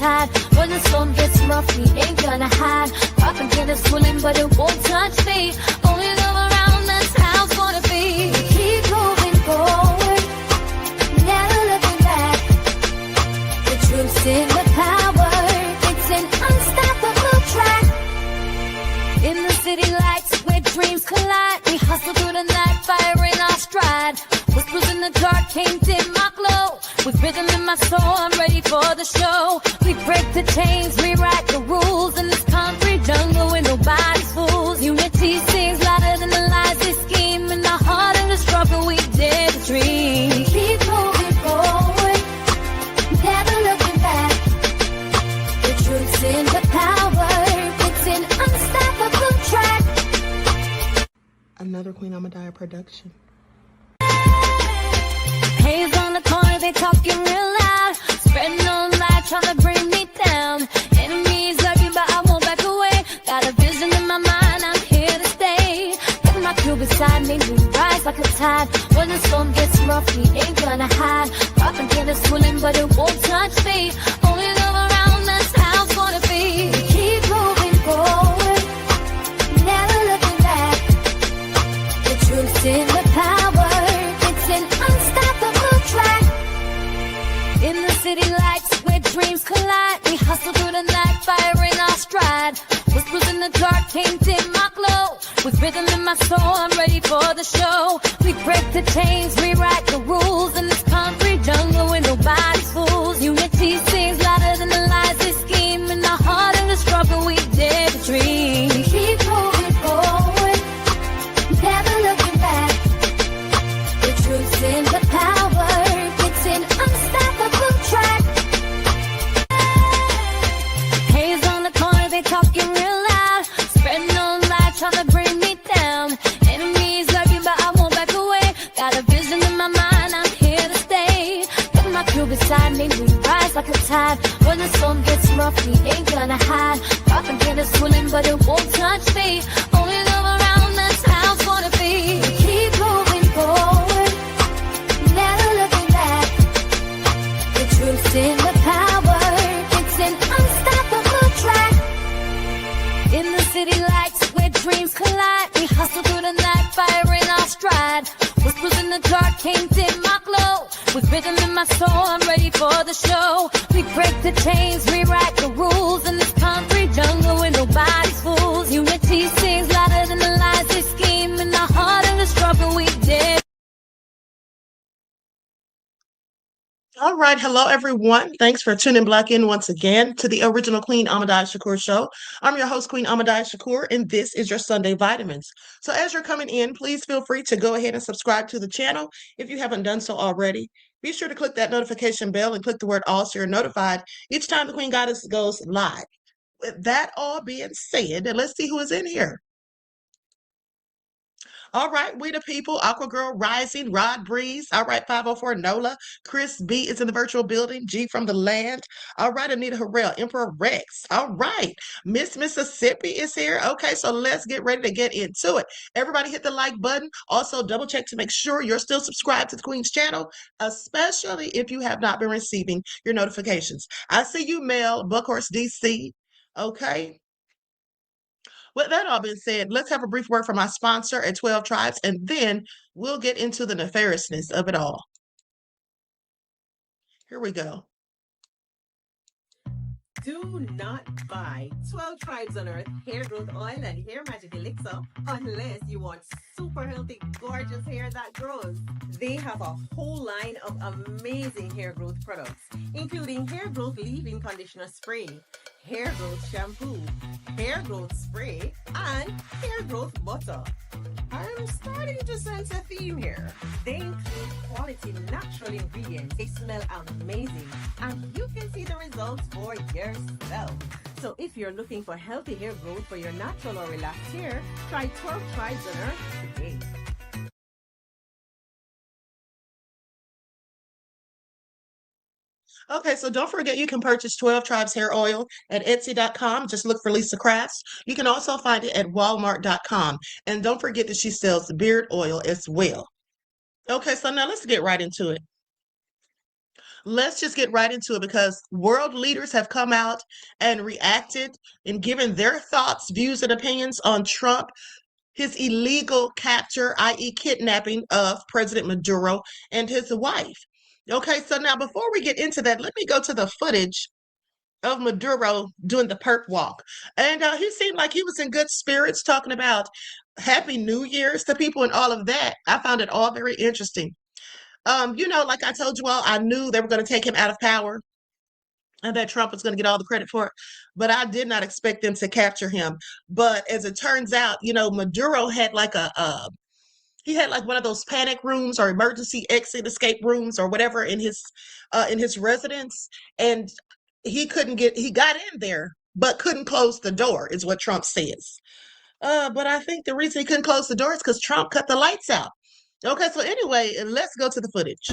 tide. When the storm gets rough, we ain't gonna hide. Poppin' till it's swollen, but it won't touch me. Only love around, that's how it's gonna be. Keep moving forward, never looking back. The truth's in the power, it's an unstoppable track. In the city lights where dreams collide, we hustle through the night, fire in our stride. Whispers in the dark can't dim my glow. With rhythm in my soul, I'm ready for the show. We break the chains, rewrite the rules in this concrete jungle where nobody's fools. Unity sings louder than the lies they scheme. In the heart of the struggle, we dare to dream. Keep moving forward, never looking back. The truth's in the power, it's an unstoppable track. Another Queen Ahmadiyyah production. Haze on the corner, they talking real loud. Spreading no light, trying to bring me down. Enemies lurking, but I won't back away. Got a vision in my mind, I'm here to stay. Got my crew beside me, we rise like a tide. When the storm gets rough, we ain't gonna hide. Poppin' till it's swollen, but it won't touch me. Only love around, that's how it's gonna be. Keep moving forward, never looking back. The truth's in the power, it's an unstoppable track. In the city lights where dreams collide, we hustle through the night, fire in our stride. Whispers in the dark can't dim my glow. With rhythm in my soul, I'm ready for the show. We break the chains, rewrite the rules in this concrete jungle where nobody's fools. Unity sings louder than the lies they scheme. In the heart of the struggle, we dare to dream. Keep moving forward, never looking back. The truth's in the power, it's an unstoppable track. Haze on the corner, they talking real loud. Spreading no light, trying to bring me down. Enemies lurking, but I won't back away. Got a vision in my mind, I'm here to stay. Got my crew beside me, we rise like a tide. When the storm gets rough, we ain't gonna hide. Poppin' till it's swollen, but it won't touch me. Only love around, that's how it's gonna be. Keep moving forward, never looking back. The truth's in the power, it's an unstoppable track. In the city lights where dreams collide, we hustle through the night, fire in our stride. Whispers in the dark can't dim my glow. With rhythm in my soul, I'm ready for the show. We break the chains, rewrite the rules in this concrete jungle where nobody's fools. Unity sings louder than the lies they scheme. In the heart of the struggle, we dare. All right. Hello, everyone. Thanks for tuning back in once again to the original Queen Ahmadiyyah Shakur show. I'm your host, Queen Ahmadiyyah Shakur, and this is your Sunday Vitamins. So as you're coming in, please feel free to go ahead and subscribe to the channel if you haven't done so already. Be sure to click that notification bell and click the word all so you're notified each time the Queen Goddess goes live. With that all being said, let's see who is in here. All right, we the people, Aqua Girl Rising, Rod Breeze. All right, 504 Nola. Chris B is in the virtual building. G from the land. All right, Anita Harrell, Emperor Rex. All right, Miss Mississippi is here. Okay, so let's get ready to get into it. Everybody hit the like button. Also, double check to make sure you're still subscribed to the Queen's channel, especially if you have not been receiving your notifications. I see you, Mel, Buckhorse DC. Okay. With that all being said, let's have a brief word from our sponsor at 12 Tribes, and then we'll get into the nefariousness of it all. Here we go. Do not buy 12 Tribes on Earth hair growth oil and hair magic elixir unless you want super healthy, gorgeous hair that grows. They have a whole line of amazing hair growth products, including hair growth leave-in conditioner spray, hair growth shampoo, hair growth spray, and hair growth butter. I'm starting to sense a theme here. They include quality natural ingredients. They smell amazing, and you can see the results for yourself. So if you're looking for healthy hair growth for your natural or relaxed hair, try 12 Tribes on Earth today. Okay, so don't forget you can purchase 12 Tribes hair oil at Etsy.com. Just look for Lisa Crafts. You can also find it at Walmart.com. And don't forget that she sells beard oil as well. Okay, so now let's get right into it. let's just get right into it because world leaders have come out and reacted and given their thoughts, views, and opinions on Trump, his illegal capture, i.e., kidnapping of President Maduro and his wife. Okay, so now before we get into that, let me go to the footage of Maduro doing the perp walk. And he seemed like he was in good spirits, talking about Happy New Year's to people and all of that. I found it all very interesting. Like I told you all, I knew they were going to take him out of power and that Trump was going to get all the credit for it, but I did not expect them to capture him. But as it turns out, Maduro had like he had like one of those panic rooms or emergency exit escape rooms or whatever in his residence, and he got in there but couldn't close the door, is what Trump says. But I think the reason he couldn't close the door is because Trump cut the lights out. Okay, so anyway, let's go to the footage.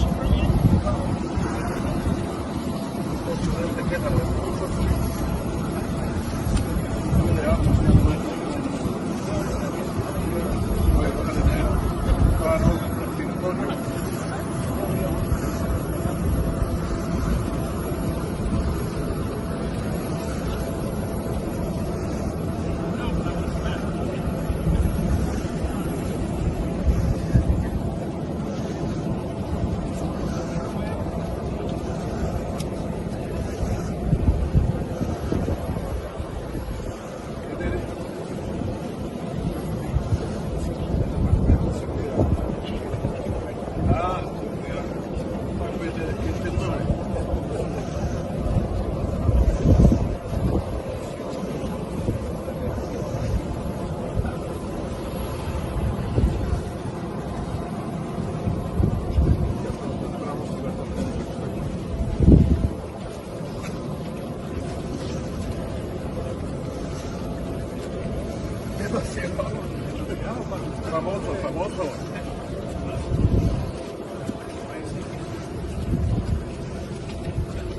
Famoso.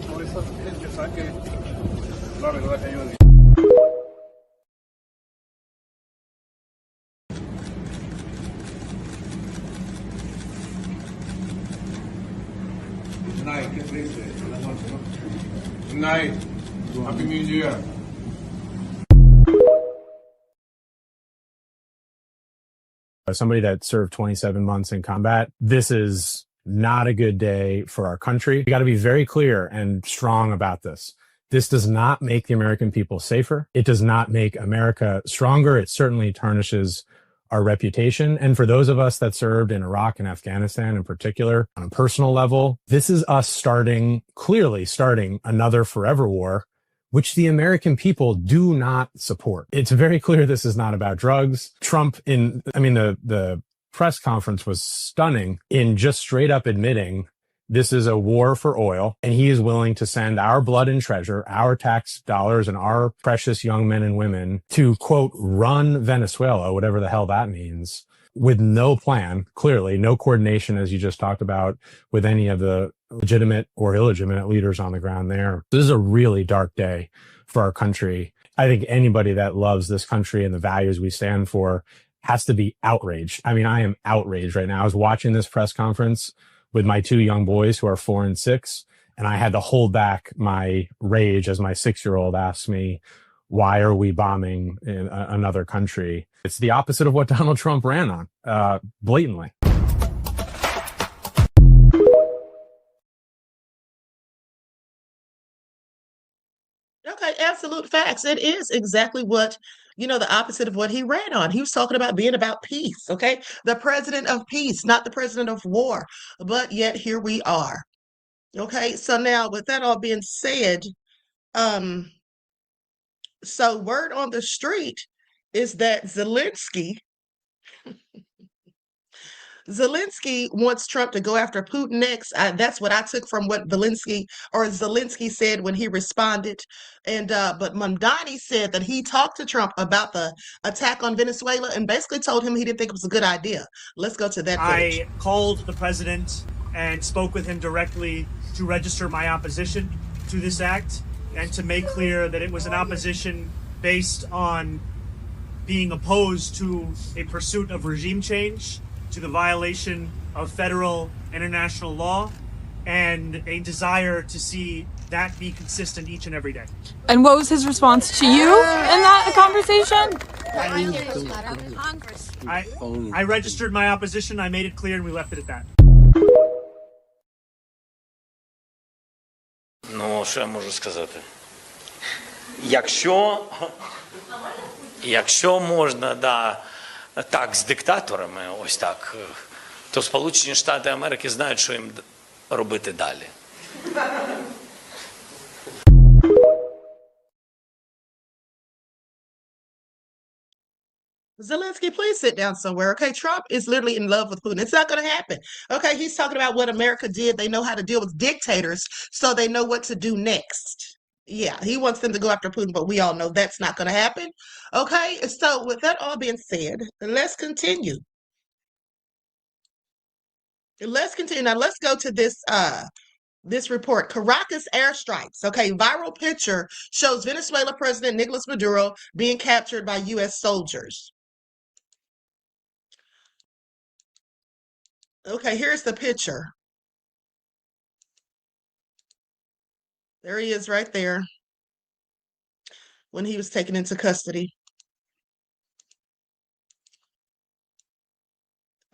No, eso es que saque la verdad que yo digo. Good night, qué triste. Good night. Happy New Year. Somebody that served 27 months in combat, this is not a good day for our country. We got to be very clear and strong about this. This does not make the American people safer. It does not make America stronger. It certainly tarnishes our reputation. And for those of us that served in Iraq and Afghanistan in particular, on a personal level, this is us clearly starting another forever war, which the American people do not support. It's very clear this is not about drugs. Trump the press conference was stunning in just straight up admitting this is a war for oil, and he is willing to send our blood and treasure, our tax dollars, and our precious young men and women to, quote, run Venezuela, whatever the hell that means, with no plan, clearly, no coordination, as you just talked about, with any of the legitimate or illegitimate leaders on the ground there. This is a really dark day for our country. I think anybody that loves this country and the values we stand for has to be outraged. I mean, I am outraged right now. I was watching this press conference with my two young boys who are 4 and 6, and I had to hold back my rage as my 6-year-old asked me, why are we bombing in another country? It's the opposite of what Donald Trump ran on, blatantly. Okay, absolute facts. It is exactly what, the opposite of what he ran on. He was talking about being about peace, okay? The president of peace, not the president of war. But yet here we are. Okay, so now with that all being said, so word on the street is that Zelensky wants Trump to go after Putin next. That's what I took from what Zelensky said when he responded. And but Mamdani said that he talked to Trump about the attack on Venezuela and basically told him he didn't think it was a good idea. Let's go to that footage. I called the president and spoke with him directly to register my opposition to this act and to make clear that it was an opposition based on being opposed to a pursuit of regime change, to the violation of federal international law, and a desire to see that be consistent each and every day. And what was his response to you in that conversation? I registered my opposition, I made it clear, and we left it at that. Ну, що я можу сказати? Якщо можна, так, з диктаторами, ось так, то Сполучені Штати Америки знають, що їм робити далі. Zelensky, please sit down somewhere. Okay, Trump is literally in love with Putin. It's not going to happen. Okay, he's talking about what America did. They know how to deal with dictators, so they know what to do next. Yeah, he wants them to go after Putin, but we all know that's not going to happen. Okay, so with that all being said, let's continue. Now, let's go to this report. Caracas airstrikes. Okay, viral picture shows Venezuela President Nicolas Maduro being captured by U.S. soldiers. Okay, here's the picture. There he is right there when he was taken into custody.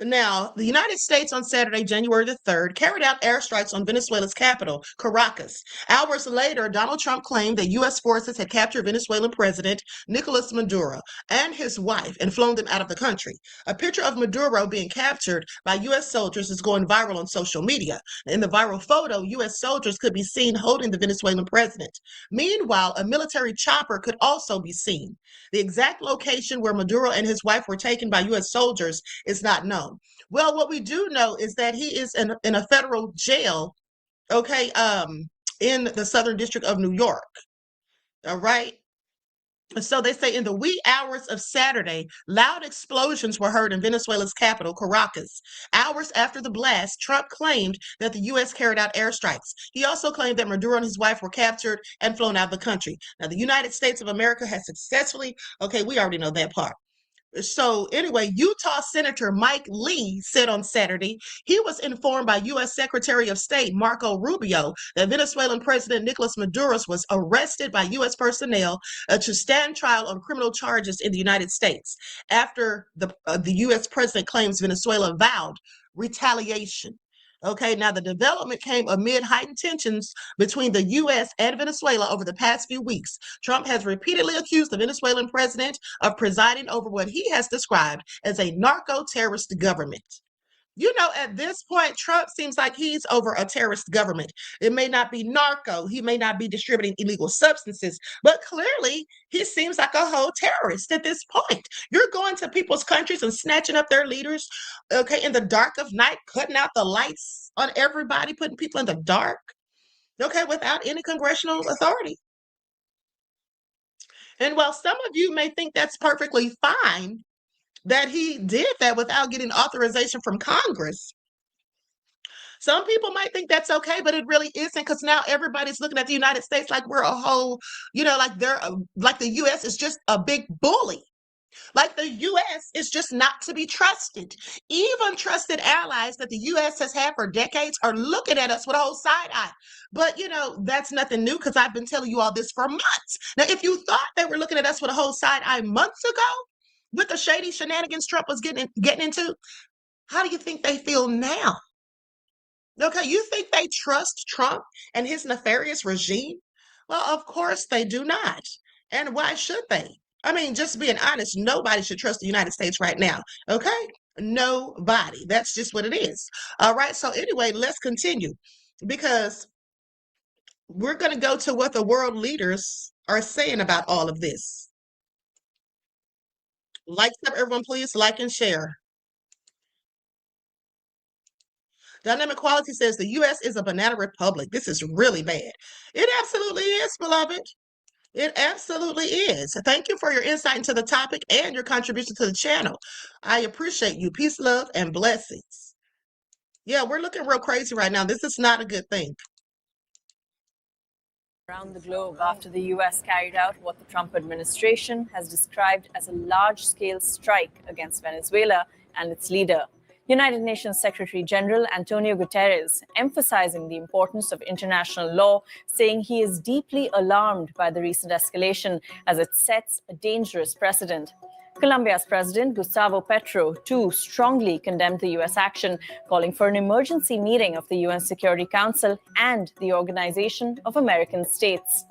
Now, the United States on Saturday, January the 3rd, carried out airstrikes on Venezuela's capital, Caracas. Hours later, Donald Trump claimed that U.S. forces had captured Venezuelan President Nicolas Maduro and his wife and flown them out of the country. A picture of Maduro being captured by U.S. soldiers is going viral on social media. In the viral photo, U.S. soldiers could be seen holding the Venezuelan president. Meanwhile, a military chopper could also be seen. The exact location where Maduro and his wife were taken by U.S. soldiers is not known. Well, what we do know is that he is in a federal jail, okay, in the Southern District of New York. All right. So they say in the wee hours of Saturday, loud explosions were heard in Venezuela's capital, Caracas. Hours after the blast, Trump claimed that the U.S. carried out airstrikes. He also claimed that Maduro and his wife were captured and flown out of the country. Now, the United States of America has successfully, okay, we already know that part. So anyway, Utah Senator Mike Lee said on Saturday he was informed by U.S. Secretary of State Marco Rubio that Venezuelan President Nicolas Maduro was arrested by U.S. personnel to stand trial on criminal charges in the United States after the U.S. president claims Venezuela vowed retaliation. Okay, now the development came amid heightened tensions between the U.S. and Venezuela over the past few weeks. Trump has repeatedly accused the Venezuelan president of presiding over what he has described as a narco-terrorist government. You know, at this point, Trump seems like he's over a terrorist government. It may not be narco, he may not be distributing illegal substances, but clearly he seems like a whole terrorist at this point. You're going to people's countries and snatching up their leaders, okay, in the dark of night, cutting out the lights on everybody, putting people in the dark, okay, without any congressional authority. And while some of you may think that's perfectly fine, that he did that without getting authorization from Congress, some people might think that's okay, but it really isn't, because now everybody's looking at the United States like we're a whole, you know, like like the U.S. is just a big bully. Like the U.S. is just not to be trusted. Even trusted allies that the U.S. has had for decades are looking at us with a whole side eye. But, you know, that's nothing new, because I've been telling you all this for months. Now, if you thought they were looking at us with a whole side eye months ago, with the shady shenanigans Trump was getting into, how do you think they feel now? Okay, you think they trust Trump and his nefarious regime? Well, of course they do not. And why should they? I mean, just being honest, nobody should trust the United States right now. Okay? Nobody. That's just what it is. All right. So anyway, let's continue, because we're going to go to what the world leaders are saying about all of this. Like everyone, please like and share. Dynamic Quality says the U.S. is a banana republic. This is really bad. It absolutely is, beloved. It absolutely is. Thank you for your insight into the topic and your contribution to the channel. I appreciate you. Peace, love, and blessings. Yeah, we're looking real crazy right now. This is not a good thing. Around the globe after the U.S. carried out what the Trump administration has described as a large-scale strike against Venezuela and its leader. United Nations Secretary General Antonio Guterres emphasizing the importance of international law, saying he is deeply alarmed by the recent escalation as it sets a dangerous precedent. Colombia's President Gustavo Petro, too, strongly condemned the U.S. action, calling for an emergency meeting of the UN Security Council and the Organization of American States.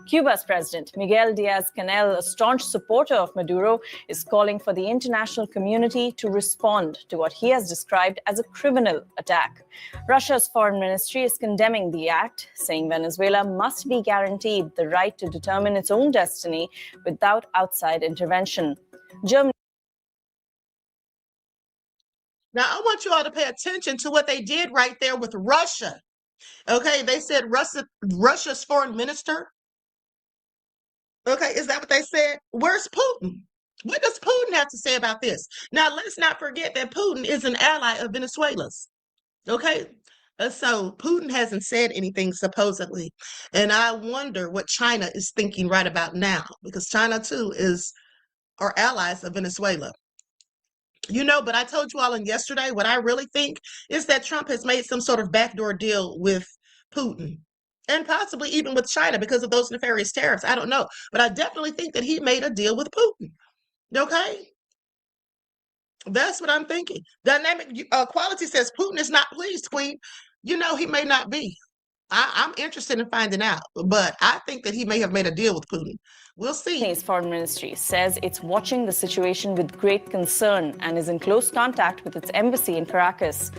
Cuba's President Miguel Diaz-Canel, a staunch supporter of Maduro, is calling for the international community to respond to what he has described as a criminal attack. Russia's foreign ministry is condemning the act, saying Venezuela must be guaranteed the right to determine its own destiny without outside intervention. Germany. Now, I want you all to pay attention to what they did right there with Russia. Okay, they said Russia's foreign minister. Okay, is that what they said? Where's Putin? What does Putin have to say about this? Now, let's not forget that Putin is an ally of Venezuela's. Okay, so Putin hasn't said anything supposedly. And I wonder what China is thinking right about now, because China, too, are allies of Venezuela. You know, but I told you all yesterday, what I really think is that Trump has made some sort of backdoor deal with Putin and possibly even with China because of those nefarious tariffs. I don't know, but I definitely think that he made a deal with Putin. Okay? That's what I'm thinking. Dynamic Quality says Putin is not pleased, Queen. You know, he may not be. I'm interested in finding out, but I think that he may have made a deal with Putin. We'll see. Germany's foreign ministry says it's watching the situation with great concern and is in close contact with its embassy in Caracas.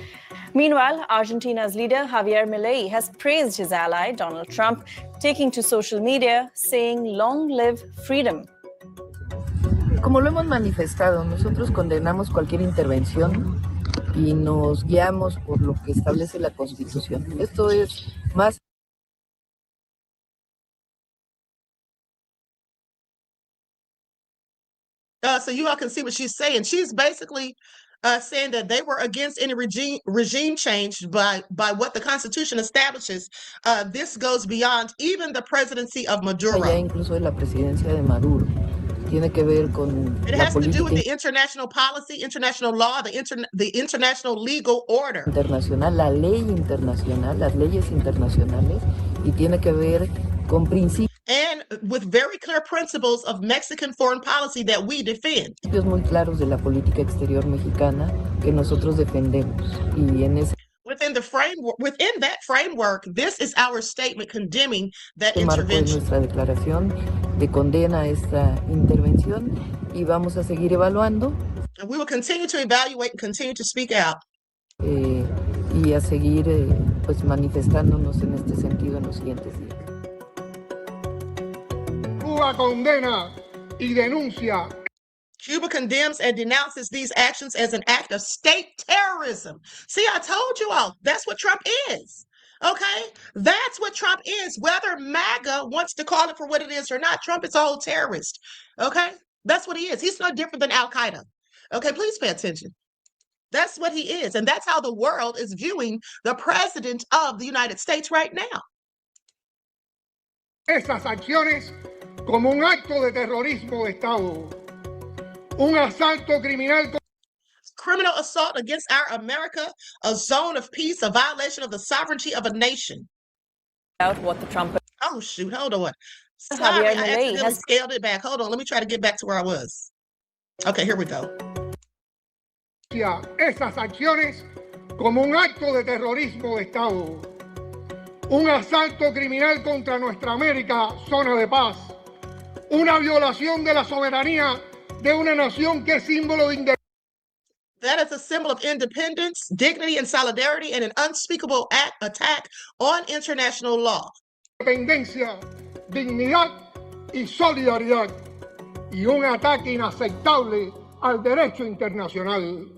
Meanwhile, Argentina's leader Javier Milei has praised his ally Donald Trump, taking to social media saying, "Long live freedom." Como lo hemos manifestado, nosotros condenamos cualquier intervención y nos guiamos por lo que establece la Constitución. Esto es más. So you all can see what she's saying. She's basically saying that they were against any regime change by what the Constitution establishes. This goes beyond even the presidency of Maduro. Ya incluso de la presidencia de Maduro. Tiene que ver con it has to do with the international policy, international law, the international legal order. Internacional, la ley internacional, las leyes internacionales, y tiene que ver con principios. And with very clear principles of Mexican foreign policy that we defend. Principios muy claros de la política exterior mexicana que nosotros defendemos. Y en ese Within that framework, this is our statement condemning that intervention. Nuestra declaración de condena a esta intervención y vamos a seguir evaluando. And we will continue to evaluate and continue to speak out. Y a seguir pues manifestándonos en este sentido en los siguientes días. Cuba condena y denuncia. Cuba condemns and denounces these actions as an act of state terrorism. See, I told you all, that's what Trump is. Okay? That's what Trump is. Whether MAGA wants to call it for what it is or not, Trump is a whole terrorist. Okay? That's what he is. He's no different than Al-Qaeda. Okay, please pay attention. That's what he is. And that's how the world is viewing the president of the United States right now. Esas acciones como un acto de terrorismo de Estado. Un asalto criminal. Criminal assault against our America, a zone of peace, a violation of the sovereignty of a nation. What the Trump. Oh, shoot. Hold on. Sorry, I accidentally scaled it back. Hold on. Let me try to get back to where I was. Okay, here we go. Esas acciones como un acto de terrorismo de Estado. Un asalto criminal contra nuestra América, zona de paz. Una violación de la soberanía de una nación que es símbolo de independencia. That is a symbol of independence, dignity, and solidarity, and an unspeakable attack on international law. Independencia, dignidad y solidaridad, y un ataque inaceptable al derecho internacional.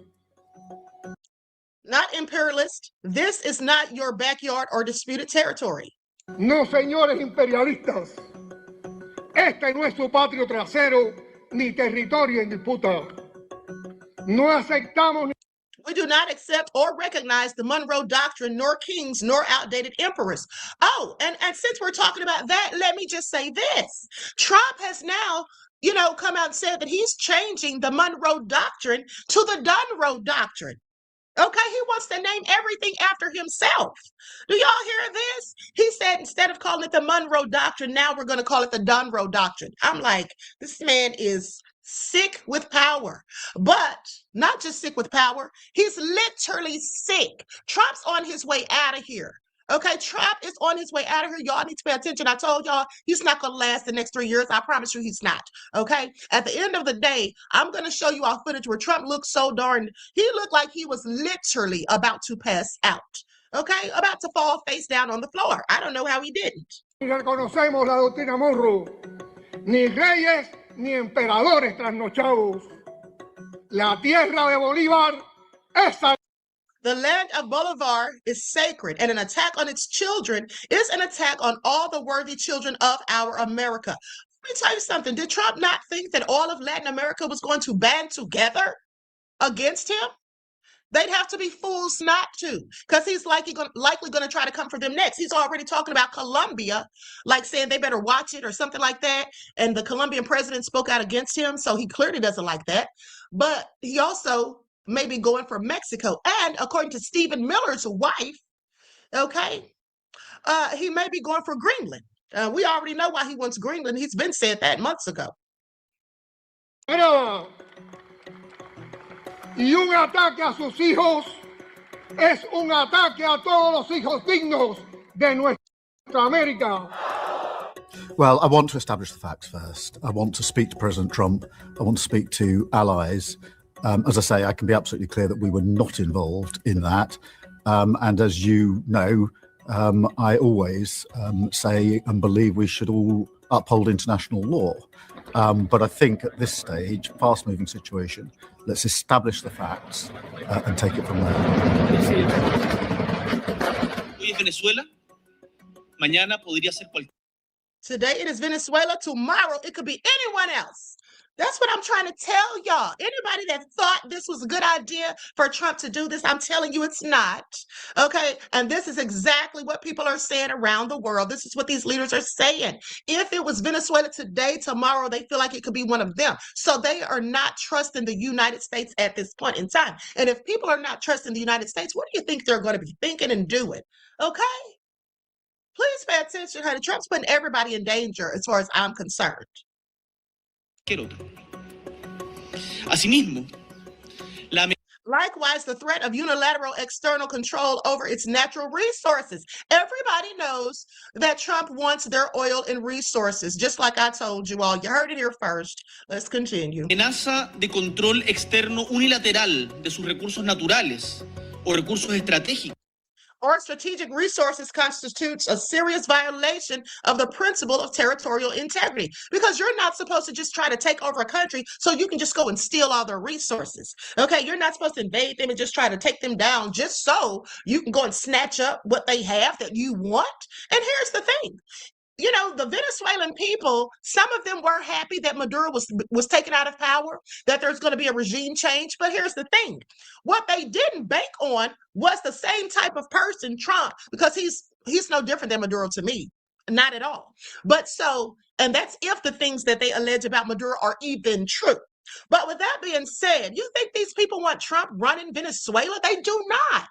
Not imperialist. This is not your backyard or disputed territory. No, señores imperialistas. Este no es su patio trasero ni territorio en disputa. No aceptamos. We do not accept or recognize the Monroe Doctrine, nor kings, nor outdated emperors. Oh, and since we're talking about that, let me just say this. Trump has now, come out and said that he's changing the Monroe Doctrine to the Dunroe Doctrine. Okay, he wants to name everything after himself. Do y'all hear this? He said instead of calling it the Monroe Doctrine, now we're going to call it the Dunroe Doctrine. I'm like, this man is sick with power, but not just sick with power. He's literally sick. Trump's on his way out of here. Okay, Trump is on his way out of here. Y'all need to pay attention. I told y'all he's not going to last the next 3 years. I promise you he's not. Okay, at the end of the day, I'm going to show you our footage where Trump looked so darn, he looked like he was literally about to pass out. Okay, about to fall face down on the floor. I don't know how he didn't. Reconocemos la doctrina Monroe. Ni reyes ni emperadores trasnochados. La tierra de Bolívar es sagrada. The land of Bolivar is sacred, and an attack on its children is an attack on all the worthy children of our America. Let me tell you something. Did Trump not think that all of Latin America was going to band together against him? They'd have to be fools not to, because he's likely going to try to come for them next. He's already talking about Colombia, like saying they better watch it or something like that. And the Colombian president spoke out against him, so he clearly doesn't like that. But he also may be going for Mexico. And according to Stephen Miller's wife, okay, he may be going for Greenland. We already know why he wants Greenland. He's been said that months ago. Y un ataque a sus hijos es un ataque a todos los hijos dignos de nuestra América. Well, I want to establish the facts first. I want to speak to President Trump. I want to speak to allies. As I say, I can be absolutely clear that we were not involved in that. And as you know, I always say and believe we should all uphold international law. But I think at this stage, fast-moving situation, let's establish the facts and take it from there. Hoy es Venezuela, mañana podría ser cualquier. Today it is Venezuela, tomorrow it could be anyone else. That's what I'm trying to tell y'all. Anybody that thought this was a good idea for Trump to do this, I'm telling you it's not. Okay? And this is exactly what people are saying around the world. This is what these leaders are saying. If it was Venezuela today, tomorrow, they feel like it could be one of them. So they are not trusting the United States at this point in time. And if people are not trusting the United States, what do you think they're going to be thinking and doing? Okay? Please pay attention, honey. Trump's putting everybody in danger as far as I'm concerned. Asimismo, likewise, the threat of unilateral external control over its natural resources. Everybody knows that Trump wants their oil and resources, just like I told you all. You heard it here first. Let's continue. Amenaza de control externo unilateral de sus recursos naturales o recursos estratégicos. Or strategic resources constitutes a serious violation of the principle of territorial integrity, because you're not supposed to just try to take over a country so you can just go and steal all their resources. Okay, you're not supposed to invade them and just try to take them down just so you can go and snatch up what they have that you want. And here's the thing. You know, the Venezuelan people, some of them were happy that Maduro was taken out of power, that there's going to be a regime change. But here's the thing. What they didn't bank on was the same type of person, Trump, because he's no different than Maduro to me. Not at all. But so, and that's if the things that they allege about Maduro are even true. But with that being said, you think these people want Trump running Venezuela? They do not.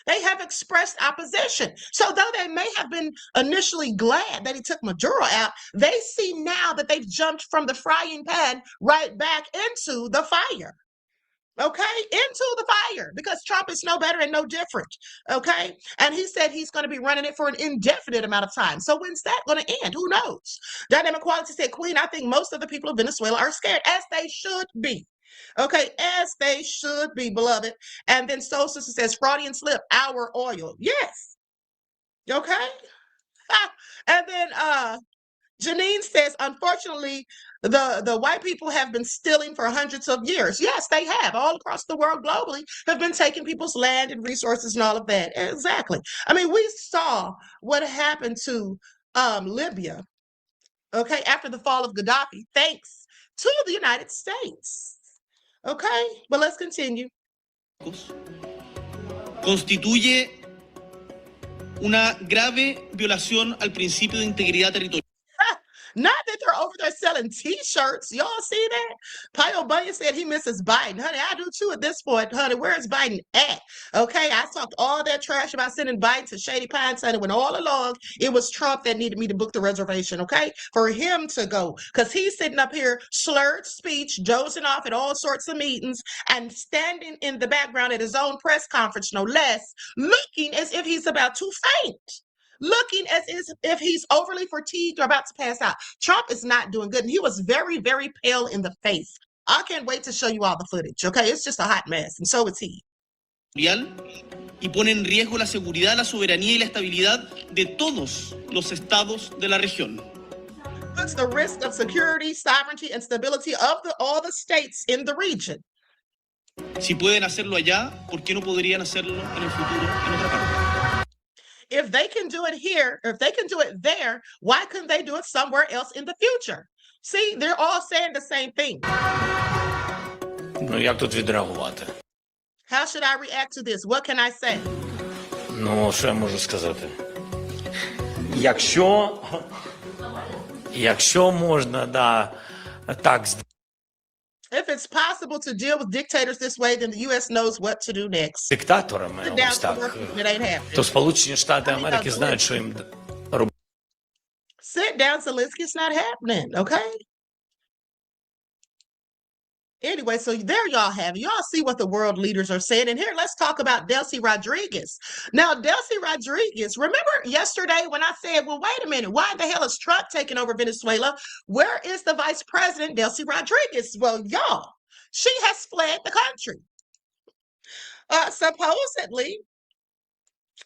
They have expressed opposition. So though they may have been initially glad that he took Maduro out, they see now that they've jumped from the frying pan right back into the fire. Okay, into the fire, because Trump is no better and no different. Okay, and he said he's going to be running it for an indefinite amount of time. So when's that going to end? Who knows? Dynamic Quality said, Queen, I think most of the people of Venezuela are scared, as they should be. Okay, as they should be, beloved. And then Soul Sister says, Freudian slip, our oil. Yes. Okay. And then Janine says, unfortunately, the white people have been stealing for hundreds of years. Yes, they have. All across the world globally have been taking people's land and resources and all of that. Exactly. I mean, we saw what happened to Libya, okay, after the fall of Gaddafi, thanks to the United States. Okay, but let's continue. Constituye una grave violación al principio de integridad territorial. Not that they're over there selling T-shirts. Y'all see that? Pio Bunyan said he misses Biden. Honey, I do too at this point. Honey, where's Biden at? Okay, I talked all that trash about sending Biden to Shady Pines, honey, when all along it was Trump that needed me to book the reservation, okay? For him to go. Because he's sitting up here, slurred speech, dozing off at all sorts of meetings, and standing in the background at his own press conference, no less, looking as if he's about to faint. Looking as if he's overly fatigued or about to pass out. Trump is not doing good. And he was very, very pale in the face. I can't wait to show you all the footage, okay? It's just a hot mess, and so is he. Y pone en riesgo la seguridad, la soberanía y la estabilidad de todos los estados de la región. Puts the risk of security, sovereignty, and stability of all the states in the region. Si pueden hacerlo allá, ¿por qué no podrían hacerlo en el futuro en otra parte? If they can do it here, or if they can do it there, why couldn't they do it somewhere else in the future? See, they're all saying the same thing. Ну, як тут відреагувати? How should I react to this? What can I say? Ну, що я можу сказати? Якщо можна, да, так If it's possible to deal with dictators this way, then the U.S. knows what to do next. диктаторами, ось так, It ain't happening. то Сполучені Штати Америки знають, що їм робити. Sit down, Zelensky. It's not happening, okay? Anyway, so there y'all have it. Y'all see what the world leaders are saying. And here, let's talk about Delcy Rodriguez. Now, Delcy Rodriguez, remember yesterday when I said, well, wait a minute, why the hell is Trump taking over Venezuela? Where is the vice president, Delcy Rodriguez? Well, y'all, she has fled the country. Supposedly,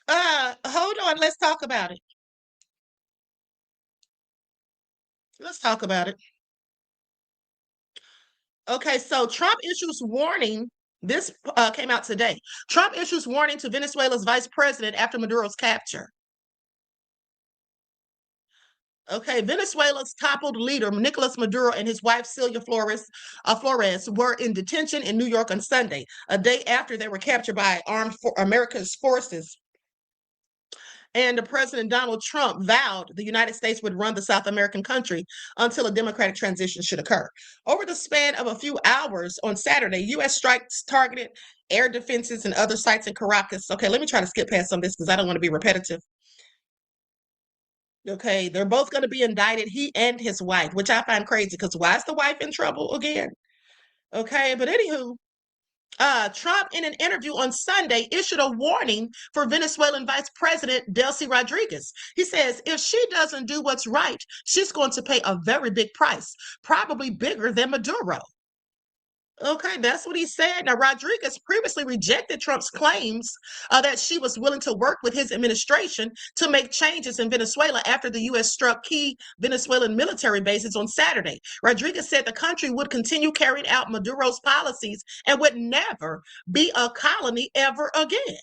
hold on, let's talk about it. Let's talk about it. Okay, so Trump issues warning. This came out today. Trump issues warning to Venezuela's vice president after Maduro's capture. Okay, Venezuela's toppled leader, Nicolas Maduro, and his wife, Celia Flores, were in detention in New York on Sunday, a day after they were captured by America's forces. And President Donald Trump vowed the United States would run the South American country until a democratic transition should occur. Over the span of a few hours on Saturday, U.S. strikes targeted air defenses and other sites in Caracas. Okay, let me try to skip past some of this because I don't want to be repetitive. Okay, they're both going to be indicted, he and his wife, which I find crazy because why is the wife in trouble again? Okay, but anywho, Trump, in an interview on Sunday, issued a warning for Venezuelan Vice President Delcy Rodriguez. He says, if she doesn't do what's right, she's going to pay a very big price, probably bigger than Maduro. Okay, that's what he said. Now, Rodriguez previously rejected Trump's claims that she was willing to work with his administration to make changes in Venezuela after the U.S. struck key Venezuelan military bases on Saturday. Rodriguez said the country would continue carrying out Maduro's policies and would never be a colony ever again.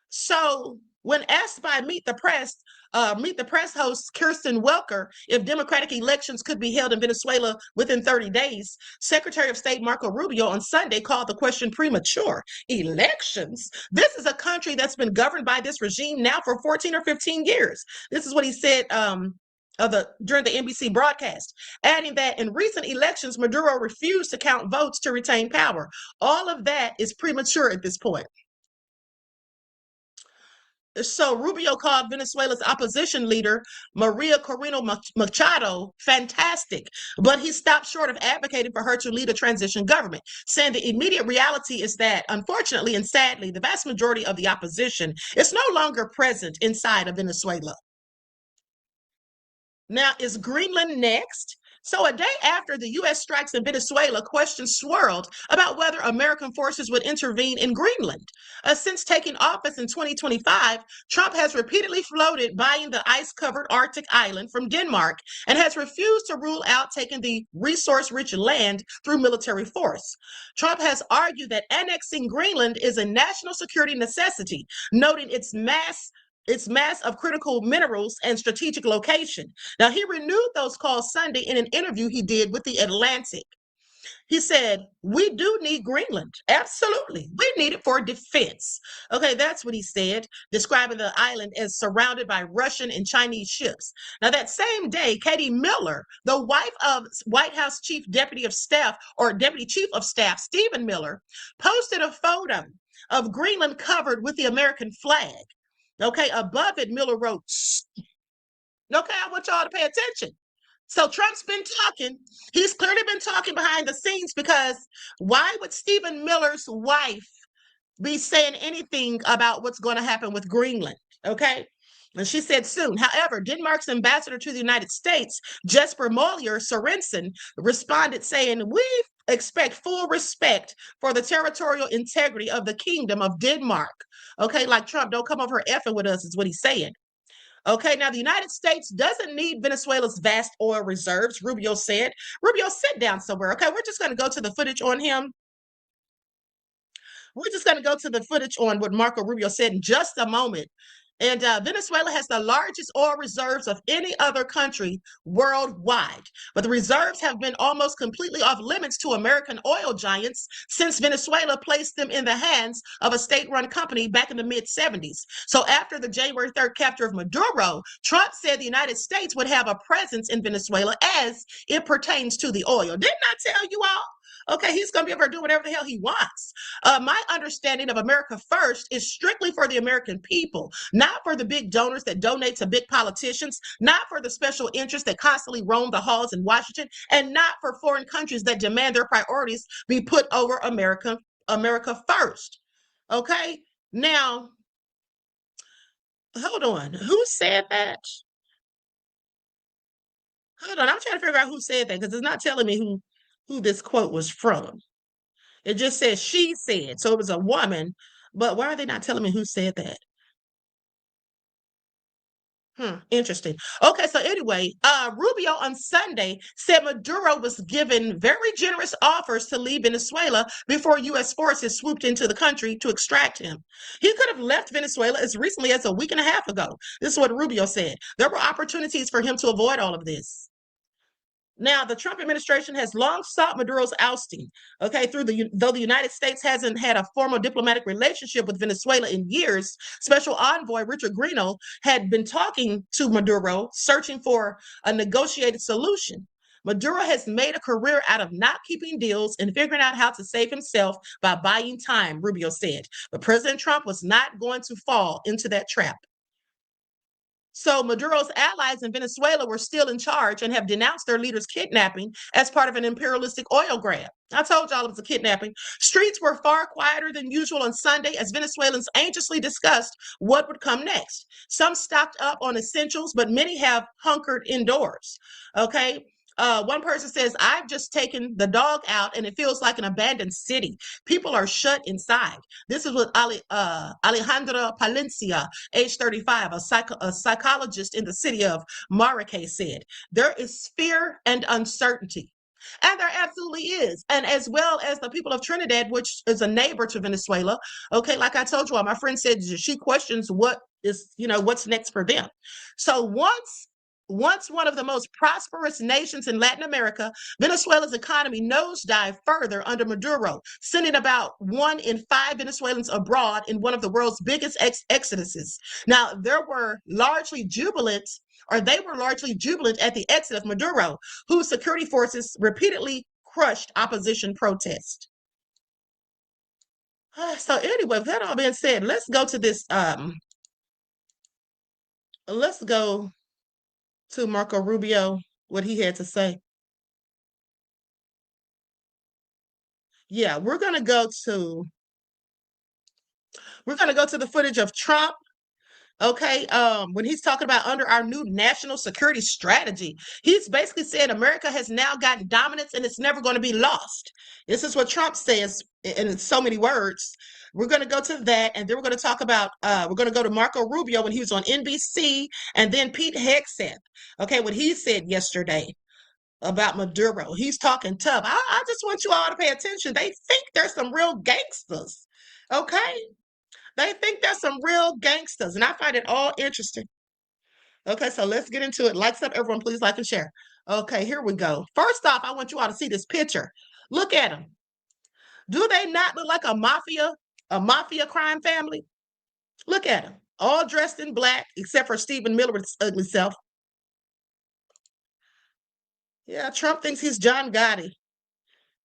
So, when asked by Meet the Press host Kirsten Welker if democratic elections could be held in Venezuela within 30 days, Secretary of State Marco Rubio on Sunday called the question premature. Elections? This is a country that's been governed by this regime now for 14 or 15 years. This is what he said during the NBC broadcast, adding that in recent elections, Maduro refused to count votes to retain power. All of that is premature at this point. So Rubio called Venezuela's opposition leader, Maria Corina Machado, fantastic, but he stopped short of advocating for her to lead a transition government, saying the immediate reality is that, unfortunately and sadly, the vast majority of the opposition is no longer present inside of Venezuela. Now, is Greenland next? So a day after the U.S. strikes in Venezuela, questions swirled about whether American forces would intervene in Greenland. Since taking office in 2025, Trump has repeatedly floated buying the ice-covered Arctic island from Denmark and has refused to rule out taking the resource-rich land through military force. Trump has argued that annexing Greenland is a national security necessity, noting its mass of critical minerals and strategic location. Now, he renewed those calls Sunday in an interview he did with The Atlantic. He said, we do need Greenland. Absolutely. We need it for defense. Okay, that's what he said, describing the island as surrounded by Russian and Chinese ships. Now, that same day, Katie Miller, the wife of White House Chief Deputy of Staff or Deputy Chief of Staff, Stephen Miller, posted a photo of Greenland covered with the American flag. Okay, above it, Miller wrote, okay, I want y'all to pay attention. So Trump's been talking. He's clearly been talking behind the scenes, because why would Stephen Miller's wife be saying anything about what's going to happen with Greenland? Okay. And she said soon. However, Denmark's ambassador to the United States, Jesper Møller Sørensen, responded saying, we expect full respect for the territorial integrity of the Kingdom of Denmark. Okay, like Trump, don't come over effing with us, is what he's saying. Okay, now the United States doesn't need Venezuela's vast oil reserves, Rubio said. Rubio, sit down somewhere. Okay, we're just going to go to the footage on him. We're just going to go to the footage on what Marco Rubio said in just a moment. And Venezuela has the largest oil reserves of any other country worldwide. But the reserves have been almost completely off limits to American oil giants since Venezuela placed them in the hands of a state-run company back in the mid-70s. So after the January 3rd capture of Maduro, Trump said the United States would have a presence in Venezuela as it pertains to the oil. Didn't I tell you all? Okay, he's going to be able to do whatever the hell he wants. My understanding of America First is strictly for the American people, not for the big donors that donate to big politicians, not for the special interests that constantly roam the halls in Washington, and not for foreign countries that demand their priorities be put over America first. Okay, now, hold on. Who said that? Hold on, I'm trying to figure out who said that, because it's not telling me who this quote was from. It just says she said, so it was a woman, but why are they not telling me who said that? Interesting. Okay, so anyway, Rubio on Sunday said Maduro was given very generous offers to leave Venezuela before U.S. forces swooped into the country to extract him. He could have left Venezuela as recently as a week and a half ago. This is what Rubio said. There were opportunities for him to avoid all of this. Now, the Trump administration has long sought Maduro's ousting, okay, though the United States hasn't had a formal diplomatic relationship with Venezuela in years. Special Envoy Richard Greenland had been talking to Maduro, searching for a negotiated solution. Maduro has made a career out of not keeping deals and figuring out how to save himself by buying time, Rubio said. But President Trump was not going to fall into that trap. So Maduro's allies in Venezuela were still in charge and have denounced their leader's kidnapping as part of an imperialistic oil grab. I told y'all it was a kidnapping. Streets were far quieter than usual on Sunday as Venezuelans anxiously discussed what would come next. Some stocked up on essentials, but many have hunkered indoors. Okay. One person says, I've just taken the dog out and it feels like an abandoned city. People are shut inside. This is what Alejandra Palencia, age 35, a psychologist in the city of Maracay, said. There is fear and uncertainty. And there absolutely is. And as well as the people of Trinidad, which is a neighbor to Venezuela. Okay, like I told you all, my friend said she questions what is, what's next for them. So once one of the most prosperous nations in Latin America, Venezuela's economy nosedived further under Maduro, sending about 1 in 5 Venezuelans abroad in one of the world's biggest exoduses. Now, they were largely jubilant at the exit of Maduro, whose security forces repeatedly crushed opposition protests. So anyway, with that all being said, let's go to this. Let's go to Marco Rubio, what he had to say. Yeah, we're gonna go to the footage of Trump. Okay, when he's talking about under our new national security strategy, he's basically saying America has now gotten dominance and it's never going to be lost. This is what Trump says in so many words. We're going to go to that, and then we're going to talk about, we're going to go to Marco Rubio when he was on NBC, and then Pete Hegseth, okay, what he said yesterday about Maduro. He's talking tough. I just want you all to pay attention. They think there's some real gangsters, okay? They think there's some real gangsters, and I find it all interesting. Okay, so let's get into it. Likes up, everyone. Please like and share. Okay, here we go. First off, I want you all to see this picture. Look at them. Do they not look like a mafia crime family? Look at them, all dressed in black, except for Stephen Miller with his ugly self. Yeah, Trump thinks he's John Gotti.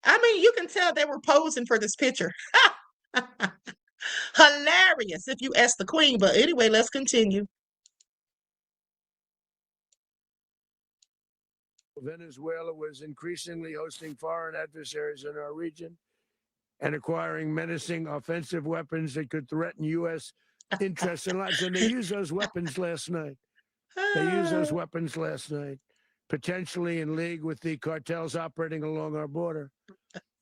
I mean, you can tell they were posing for this picture. Hilarious, if you ask the queen. But anyway, let's continue. Venezuela was increasingly hosting foreign adversaries in our region and acquiring menacing offensive weapons that could threaten U.S. interests and lives. And they used those weapons last night. Potentially in league with the cartels operating along our border.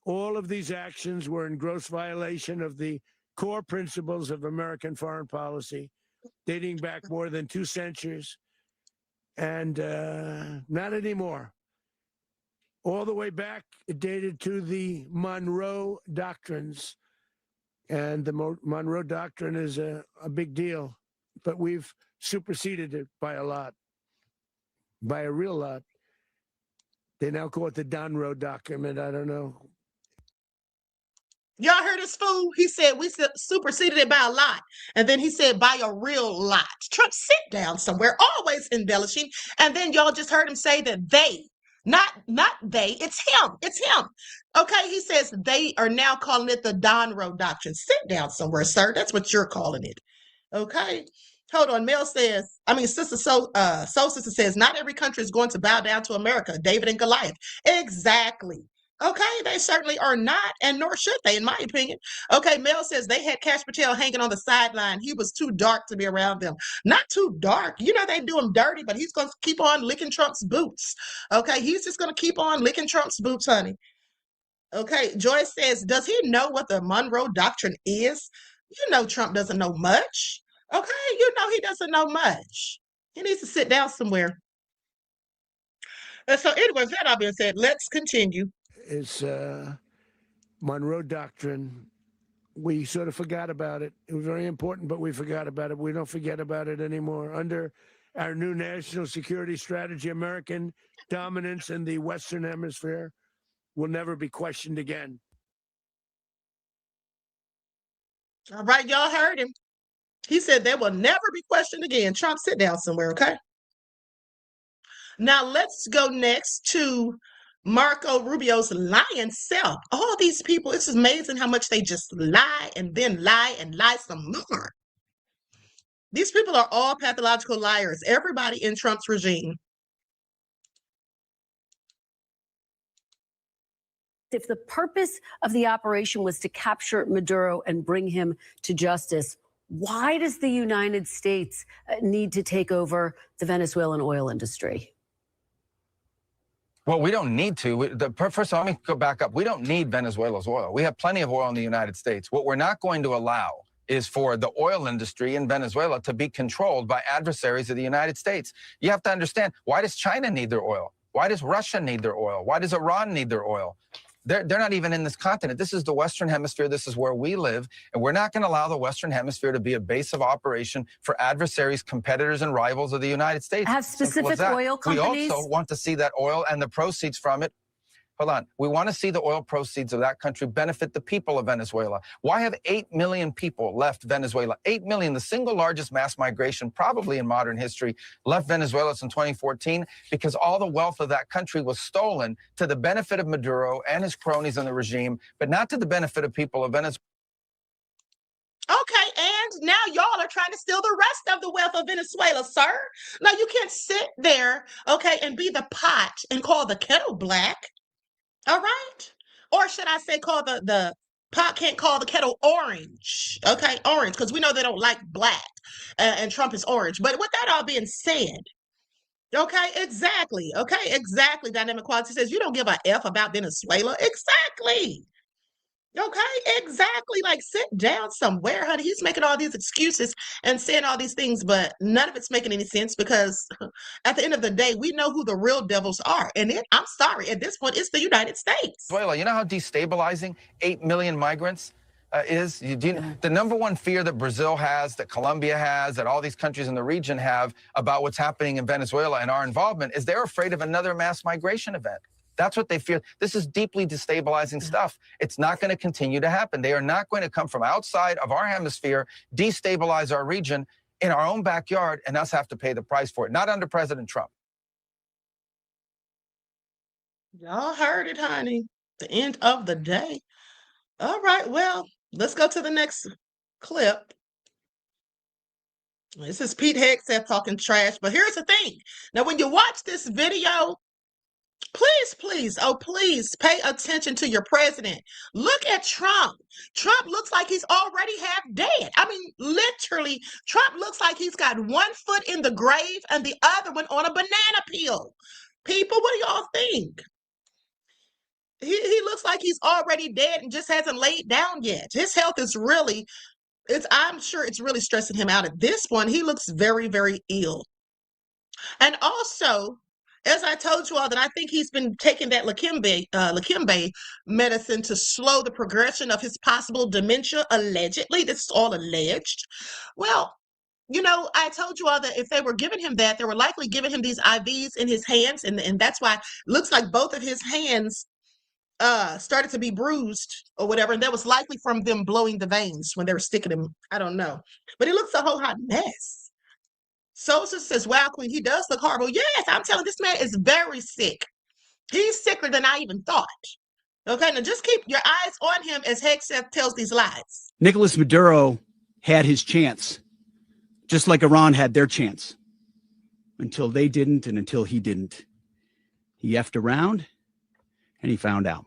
All of these actions were in gross violation of the core principles of American foreign policy, dating back more than 2 centuries. And not anymore. All the way back, it dated to the Monroe Doctrines. And the Monroe Doctrine is a big deal, but we've superseded it by a lot, by a real lot. They now call it the Donroe Document. I don't know. Y'all heard this fool? He said we superseded it by a lot. And then he said by a real lot. Trump, sit down somewhere, always embellishing. And then y'all just heard him say that they, not they, it's him. It's him. Okay, he says they are now calling it the Donroe Doctrine. Sit down somewhere, sir. That's what you're calling it. Okay. Hold on. Sister Soul Sister says, not every country is going to bow down to America. David and Goliath. Exactly. Okay, they certainly are not, and nor should they, in my opinion. Okay, Mel says they had Cash Patel hanging on the sideline. He was too dark to be around them. Not too dark. You know, they do him dirty, but he's going to keep on licking Trump's boots. Okay, he's just going to keep on licking Trump's boots, honey. Okay, Joyce says, does he know what the Monroe Doctrine is? You know Trump doesn't know much. Okay, you know he doesn't know much. He needs to sit down somewhere. And so anyway, that all being said, let's continue. It's Monroe Doctrine. We sort of forgot about it. It was very important, but we forgot about it. We don't forget about it anymore. Under our new national security strategy, American dominance in the Western Hemisphere will never be questioned again. All right, y'all heard him. He said they will never be questioned again. Trump, sit down somewhere, okay? Now let's go next to Marco Rubio's lying self. All these people, it's amazing how much they just lie and then lie and lie some more. These people are all pathological liars. Everybody in Trump's regime. If the purpose of the operation was to capture Maduro and bring him to justice, why does the United States need to take over the Venezuelan oil industry? Well, we don't need to. First of all, let me go back up. We don't need Venezuela's oil. We have plenty of oil in the United States. What we're not going to allow is for the oil industry in Venezuela to be controlled by adversaries of the United States. You have to understand, why does China need their oil? Why does Russia need their oil? Why does Iran need their oil? They're not even in this continent. This is the Western Hemisphere. This is where we live. And we're not going to allow the Western Hemisphere to be a base of operation for adversaries, competitors, and rivals of the United States. Have specific oil companies? We also want to see that oil and the proceeds from it. Hold on. We want to see the oil proceeds of that country benefit the people of Venezuela. Why have 8 million people left Venezuela? 8 million, the single largest mass migration probably in modern history, left Venezuela since 2014 because all the wealth of that country was stolen to the benefit of Maduro and his cronies in the regime, but not to the benefit of people of Venezuela. Okay, and now y'all are trying to steal the rest of the wealth of Venezuela, sir. Now you can't sit there, okay, and be the pot and call the kettle black. All right. Or should I say call the pot can't call the kettle orange. Okay, orange, because we know they don't like black. And Trump is orange. But with that all being said, okay, exactly. Okay, exactly. Dynamic Quality says you don't give a F about Venezuela. Exactly. Okay, exactly. Like, sit down somewhere, honey. He's making all these excuses and saying all these things, but none of it's making any sense because at the end of the day, we know who the real devils are. And I'm sorry, at this point, it's the United States. Venezuela, you know how destabilizing 8 million migrants is? The number one fear that Brazil has, that Colombia has, that all these countries in the region have about what's happening in Venezuela and our involvement is they're afraid of another mass migration event. That's what they fear. This is deeply destabilizing stuff. It's not going to continue to happen. They are not going to come from outside of our hemisphere, destabilize our region in our own backyard, and us have to pay the price for it. Not under President Trump. Y'all heard it, honey. The end of the day. All right, well, let's go to the next clip. This is Pete Hegseth talking trash, but here's the thing. Now, when you watch this video, please, oh, please pay attention to your president. Look at Trump. Trump looks like he's already half dead. I mean, literally, Trump looks like he's got one foot in the grave and the other one on a banana peel. People, what do y'all think? He looks like he's already dead and just hasn't laid down yet. His health is really, I'm sure it's really stressing him out at this point. He looks very, very ill. And also, as I told you all, that I think he's been taking that Leqembi medicine to slow the progression of his possible dementia, allegedly. This is all alleged. Well, you know, I told you all that if they were giving him that, they were likely giving him these IVs in his hands, and that's why it looks like both of his hands started to be bruised or whatever, and that was likely from them blowing the veins when they were sticking him. I don't know, but he looks a whole hot mess. Sosa says, wow, Queen, he does look horrible. Yes, I'm telling you, this man is very sick. He's sicker than I even thought. Okay, now just keep your eyes on him as Hegseth tells these lies. Nicolas Maduro had his chance, just like Iran had their chance, until they didn't and until he didn't. He effed around and he found out.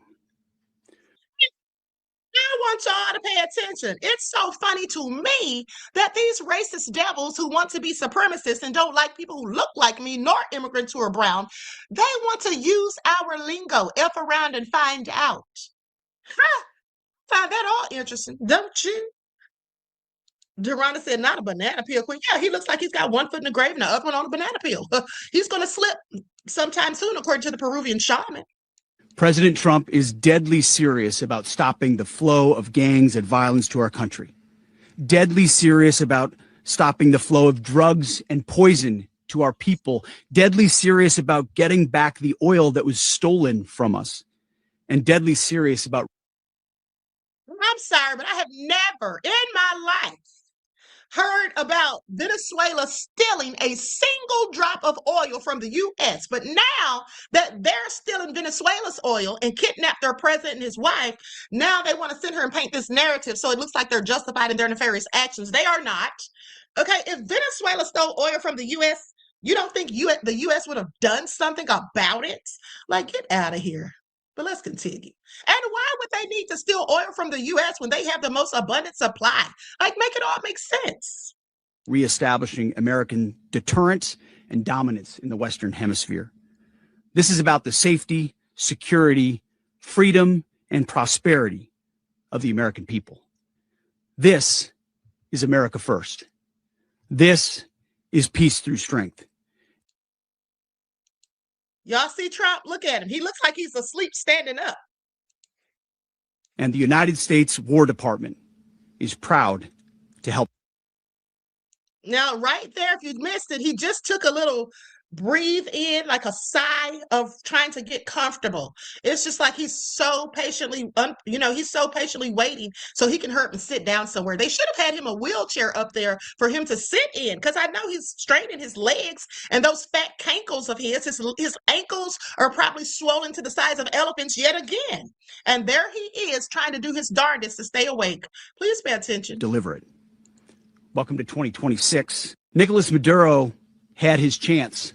I want y'all to pay attention. It's so funny to me that these racist devils who want to be supremacists and don't like people who look like me nor immigrants who are brown, they want to use our lingo, F around and find out. Find that all interesting, don't you? Durana said, not a banana peel, Queen. Yeah, he looks like he's got one foot in the grave and the other one on a banana peel. He's going to slip sometime soon, according to the Peruvian shaman. President Trump is deadly serious about stopping the flow of gangs and violence to our country. Deadly serious about stopping the flow of drugs and poison to our people. Deadly serious about getting back the oil that was stolen from us. And deadly serious about... I'm sorry, but I have never in my life heard about Venezuela stealing a single drop of oil from the U.S. But now that they're stealing Venezuela's oil and kidnapped their president and his wife, now they want to sit here and paint this narrative so it looks like they're justified in their nefarious actions. They are not. Okay, if Venezuela stole oil from the U.S., you don't think the U.S. would have done something about it? Like, get out of here. But let's continue. And why would they need to steal oil from the U.S. when they have the most abundant supply? Like, make it all make sense. Reestablishing American deterrence and dominance in the Western Hemisphere. This is about the safety, security, freedom, and prosperity of the American people. This is America first. This is peace through strength. Y'all see Trump? Look at him. He looks like he's asleep standing up. And the United States War Department is proud to help. Now, right there, if you missed it, he just took a little breathe in, like a sigh of trying to get comfortable. It's just like he's so patiently, he's so patiently waiting so he can hurt and sit down somewhere. They should have had him a wheelchair up there for him to sit in, because I know he's straining his legs, and those fat cankles of his ankles are probably swollen to the size of elephants yet again. And there he is trying to do his darndest to stay awake. Please pay attention. Deliver it. Welcome to 2026. Nicolas Maduro had his chance,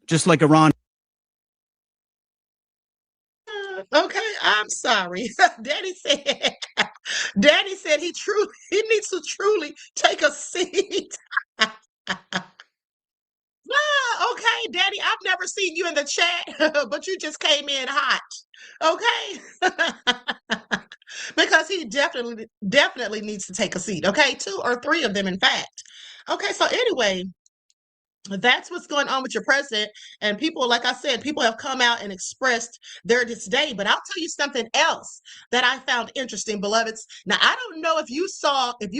just like Iran. Okay, I'm sorry. Daddy said he needs to truly take a seat. Okay, Daddy, I've never seen you in the chat, but you just came in hot. Okay? Because he definitely needs to take a seat. Okay, 2 or 3 of them, in fact. Okay, so anyway, That's what's going on with your president. And people, like I said, people have come out and expressed their disdain. But I'll tell you something else that I found interesting, beloveds. Now, I don't know if you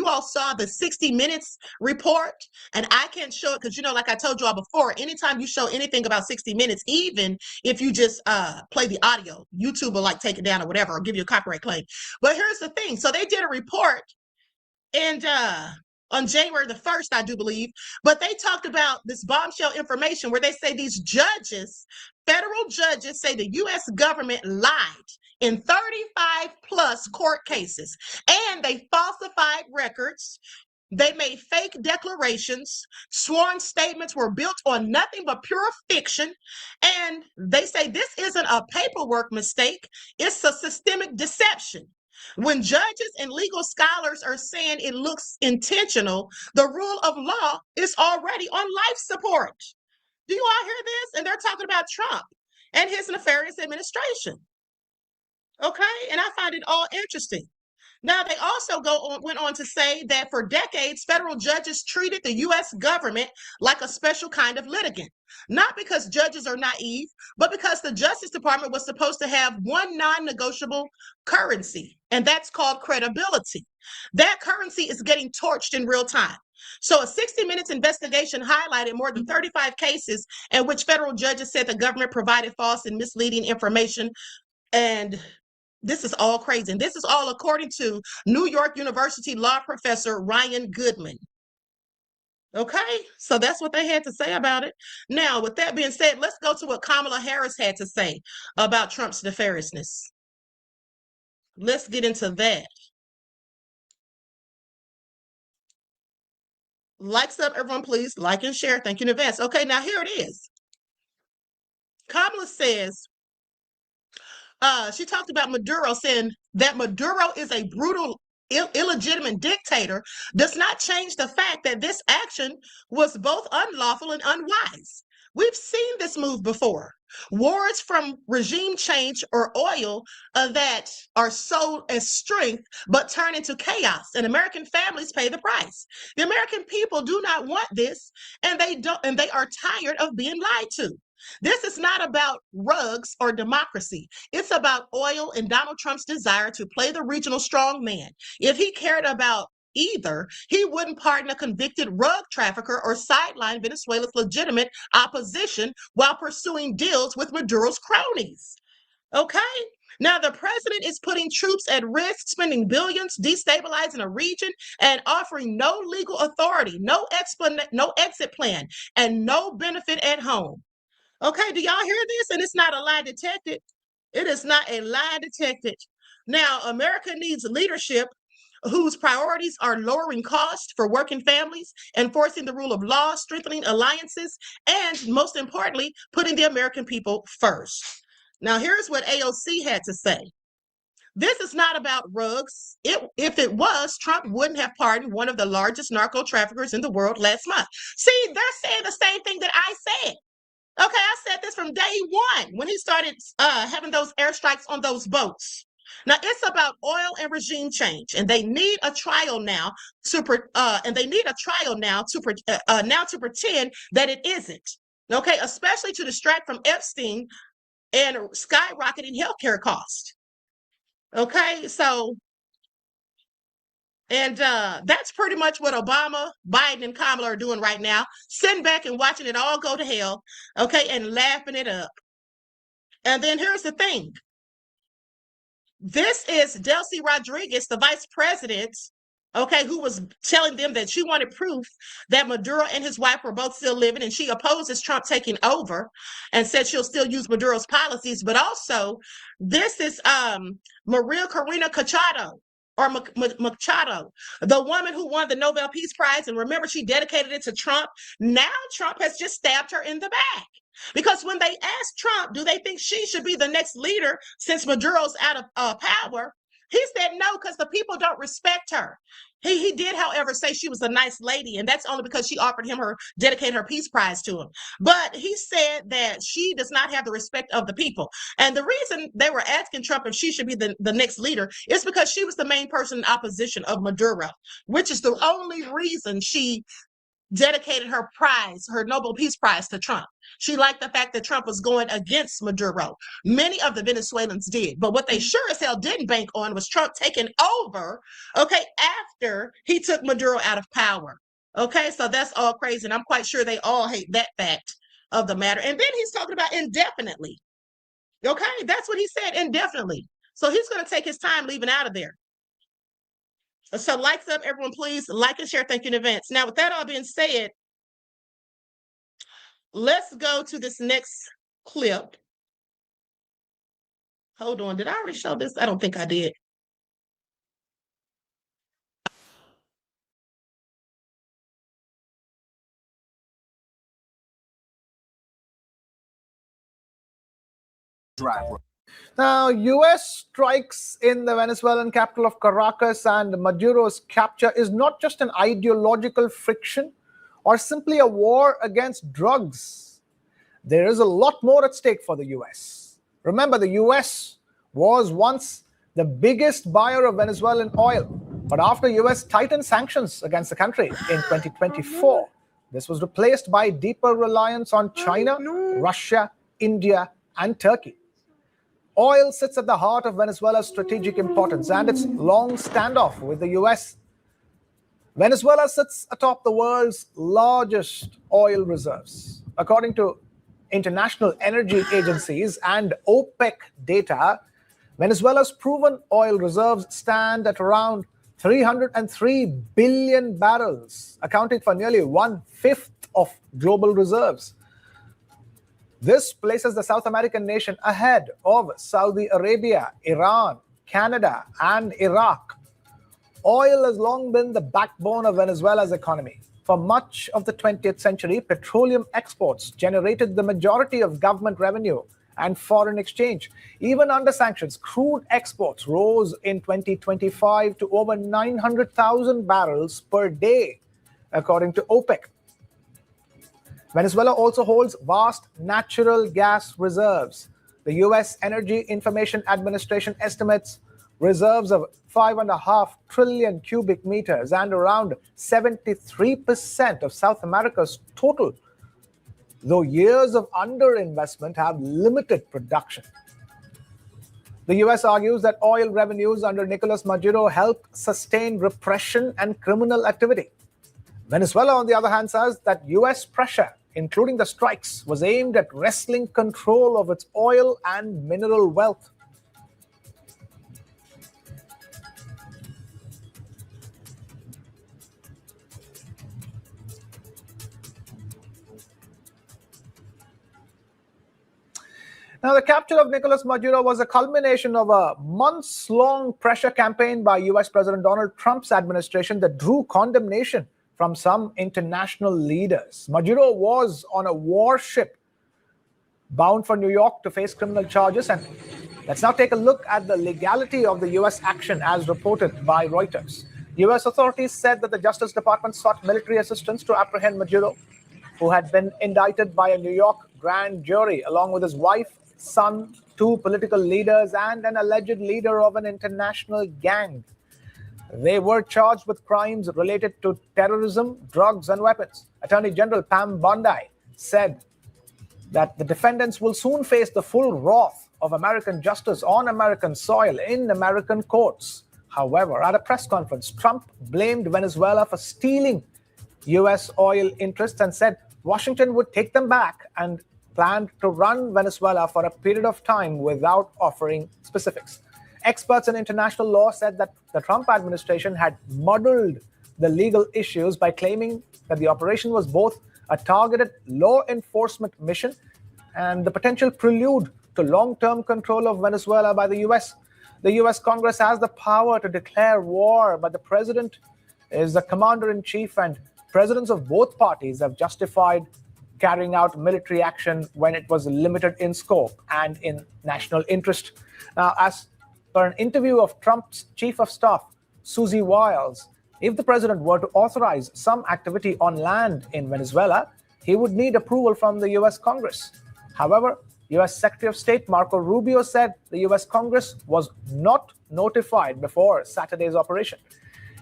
all saw the 60 Minutes report, and I can't show it because, like I told you all before, anytime you show anything about 60 Minutes, even if you just play the audio, YouTube will take it down or whatever, or give you a copyright claim. But here's the thing. So they did a report, and on January the 1st, I do believe, but they talked about this bombshell information where they say these judges, federal judges, say the U.S. government lied in 35 plus court cases, and they falsified records. They made fake declarations. Sworn statements were built on nothing but pure fiction. And they say this isn't a paperwork mistake. It's a systemic deception. When judges and legal scholars are saying it looks intentional, the rule of law is already on life support. Do you all hear this? And they're talking about Trump and his nefarious administration. Okay? And I find it all interesting. Now, they also went on to say that for decades, federal judges treated the U.S. government like a special kind of litigant, not because judges are naive, but because the Justice Department was supposed to have one non-negotiable currency, and that's called credibility. That currency is getting torched in real time. So a 60 Minutes investigation highlighted more than 35 cases in which federal judges said the government provided false and misleading information, and this is all crazy. And this is all according to New York University law professor Ryan Goodman. Okay, so that's what they had to say about it. Now, with that being said, let's go to what Kamala Harris had to say about Trump's nefariousness. Let's get into that. Likes up, everyone, please. Like and share. Thank you in advance. Okay, now here it is. Kamala says, she talked about Maduro, saying that Maduro is a brutal, illegitimate dictator does not change the fact that this action was both unlawful and unwise. We've seen this move before. Wars from regime change or oil that are sold as strength but turn into chaos, and American families pay the price. The American people do not want this, and they are tired of being lied to. This is not about rugs or democracy. It's about oil and Donald Trump's desire to play the regional strongman. If he cared about either, he wouldn't pardon a convicted rug trafficker or sideline Venezuela's legitimate opposition while pursuing deals with Maduro's cronies. Okay? Now, the president is putting troops at risk, spending billions, destabilizing a region, and offering no legal authority, no exit plan, and no benefit at home. Okay, do y'all hear this? And it's not a lie detected. It is not a lie detected. Now, America needs leadership whose priorities are lowering costs for working families, enforcing the rule of law, strengthening alliances, and most importantly, putting the American people first. Now, here's what AOC had to say. This is not about rugs. If it was, Trump wouldn't have pardoned one of the largest narco traffickers in the world last month. See, they're saying the same thing that I said. Okay, I said this from day one when he started having those airstrikes on those boats. Now it's about oil and regime change, and they need a trial now to pretend that it isn't. Okay, especially to distract from Epstein and skyrocketing healthcare costs. Okay, so. And that's pretty much what Obama, Biden, and Kamala are doing right now, sitting back and watching it all go to hell, okay, and laughing it up. And then here's the thing. This is Delcy Rodriguez, the vice president, okay, who was telling them that she wanted proof that Maduro and his wife were both still living, and she opposes Trump taking over and said she'll still use Maduro's policies. But also, this is Maria Corina Machado, the woman who won the Nobel Peace Prize. And remember, she dedicated it to Trump. Now Trump has just stabbed her in the back. Because when they asked Trump, do they think she should be the next leader since Maduro's out of power? He said no, because the people don't respect her. He did, however, say she was a nice lady, and that's only because she offered him dedicate her Peace Prize to him. But he said that she does not have the respect of the people. And the reason they were asking Trump if she should be the next leader is because she was the main person in opposition of Maduro, which is the only reason she dedicated her prize, her Nobel Peace Prize, to Trump. She liked the fact that Trump was going against Maduro. Many of the Venezuelans did, but what they sure as hell didn't bank on was Trump taking over, okay, after he took Maduro out of power. Okay, so that's all crazy, and I'm quite sure they all hate that fact of the matter. And then he's talking about indefinitely. Okay, that's what he said, indefinitely. So he's going to take his time leaving out of there. So likes up, everyone, please like and share. Thank you in advance. Now, with that all being said, let's go to this next clip. Hold on. Did I already show this? I don't think I did. Now, U.S. strikes in the Venezuelan capital of Caracas and Maduro's capture is not just an ideological friction or simply a war against drugs. There is a lot more at stake for the U.S. Remember, the U.S. was once the biggest buyer of Venezuelan oil, but after U.S. tightened sanctions against the country in 2024, this was replaced by deeper reliance on China, Russia, India, and Turkey. Oil sits at the heart of Venezuela's strategic importance and its long standoff with the US. Venezuela sits atop the world's largest oil reserves. According to international energy agencies and OPEC data, Venezuela's proven oil reserves stand at around 303 billion barrels, accounting for nearly 1/5 of global reserves. This places the South American nation ahead of Saudi Arabia, Iran, Canada, and Iraq. Oil has long been the backbone of Venezuela's economy. For much of the 20th century, petroleum exports generated the majority of government revenue and foreign exchange. Even under sanctions, crude exports rose in 2025 to over 900,000 barrels per day, according to OPEC. Venezuela also holds vast natural gas reserves. The U.S. Energy Information Administration estimates reserves of 5.5 trillion cubic meters and around 73% of South America's total, though years of underinvestment have limited production. The U.S. argues that oil revenues under Nicolas Maduro help sustain repression and criminal activity. Venezuela, on the other hand, says that U.S. pressure, including the strikes, was aimed at wresting control of its oil and mineral wealth. Now, the capture of Nicolas Maduro was a culmination of a months-long pressure campaign by U.S. President Donald Trump's administration that drew condemnation from some international leaders. Maduro was on a warship bound for New York to face criminal charges. And let's now take a look at the legality of the U.S. action as reported by Reuters. U.S. authorities said that the Justice Department sought military assistance to apprehend Maduro, who had been indicted by a New York grand jury, along with his wife, son, 2 political leaders, and an alleged leader of an international gang. They were charged with crimes related to terrorism, drugs, and weapons. Attorney General Pam Bondi said that the defendants will soon face the full wrath of American justice on American soil in American courts. However, at a press conference, Trump blamed Venezuela for stealing U.S. oil interests and said Washington would take them back and planned to run Venezuela for a period of time without offering specifics. Experts in international law said that the Trump administration had muddled the legal issues by claiming that the operation was both a targeted law enforcement mission and the potential prelude to long-term control of Venezuela by the U.S. The U.S. Congress has the power to declare war, but the president is the commander-in-chief, and presidents of both parties have justified carrying out military action when it was limited in scope and in national interest. Now, as per an interview of Trump's chief of staff, Susie Wiles, if the president were to authorize some activity on land in Venezuela, he would need approval from the U.S. Congress. However, U.S. Secretary of State Marco Rubio said the U.S. Congress was not notified before Saturday's operation.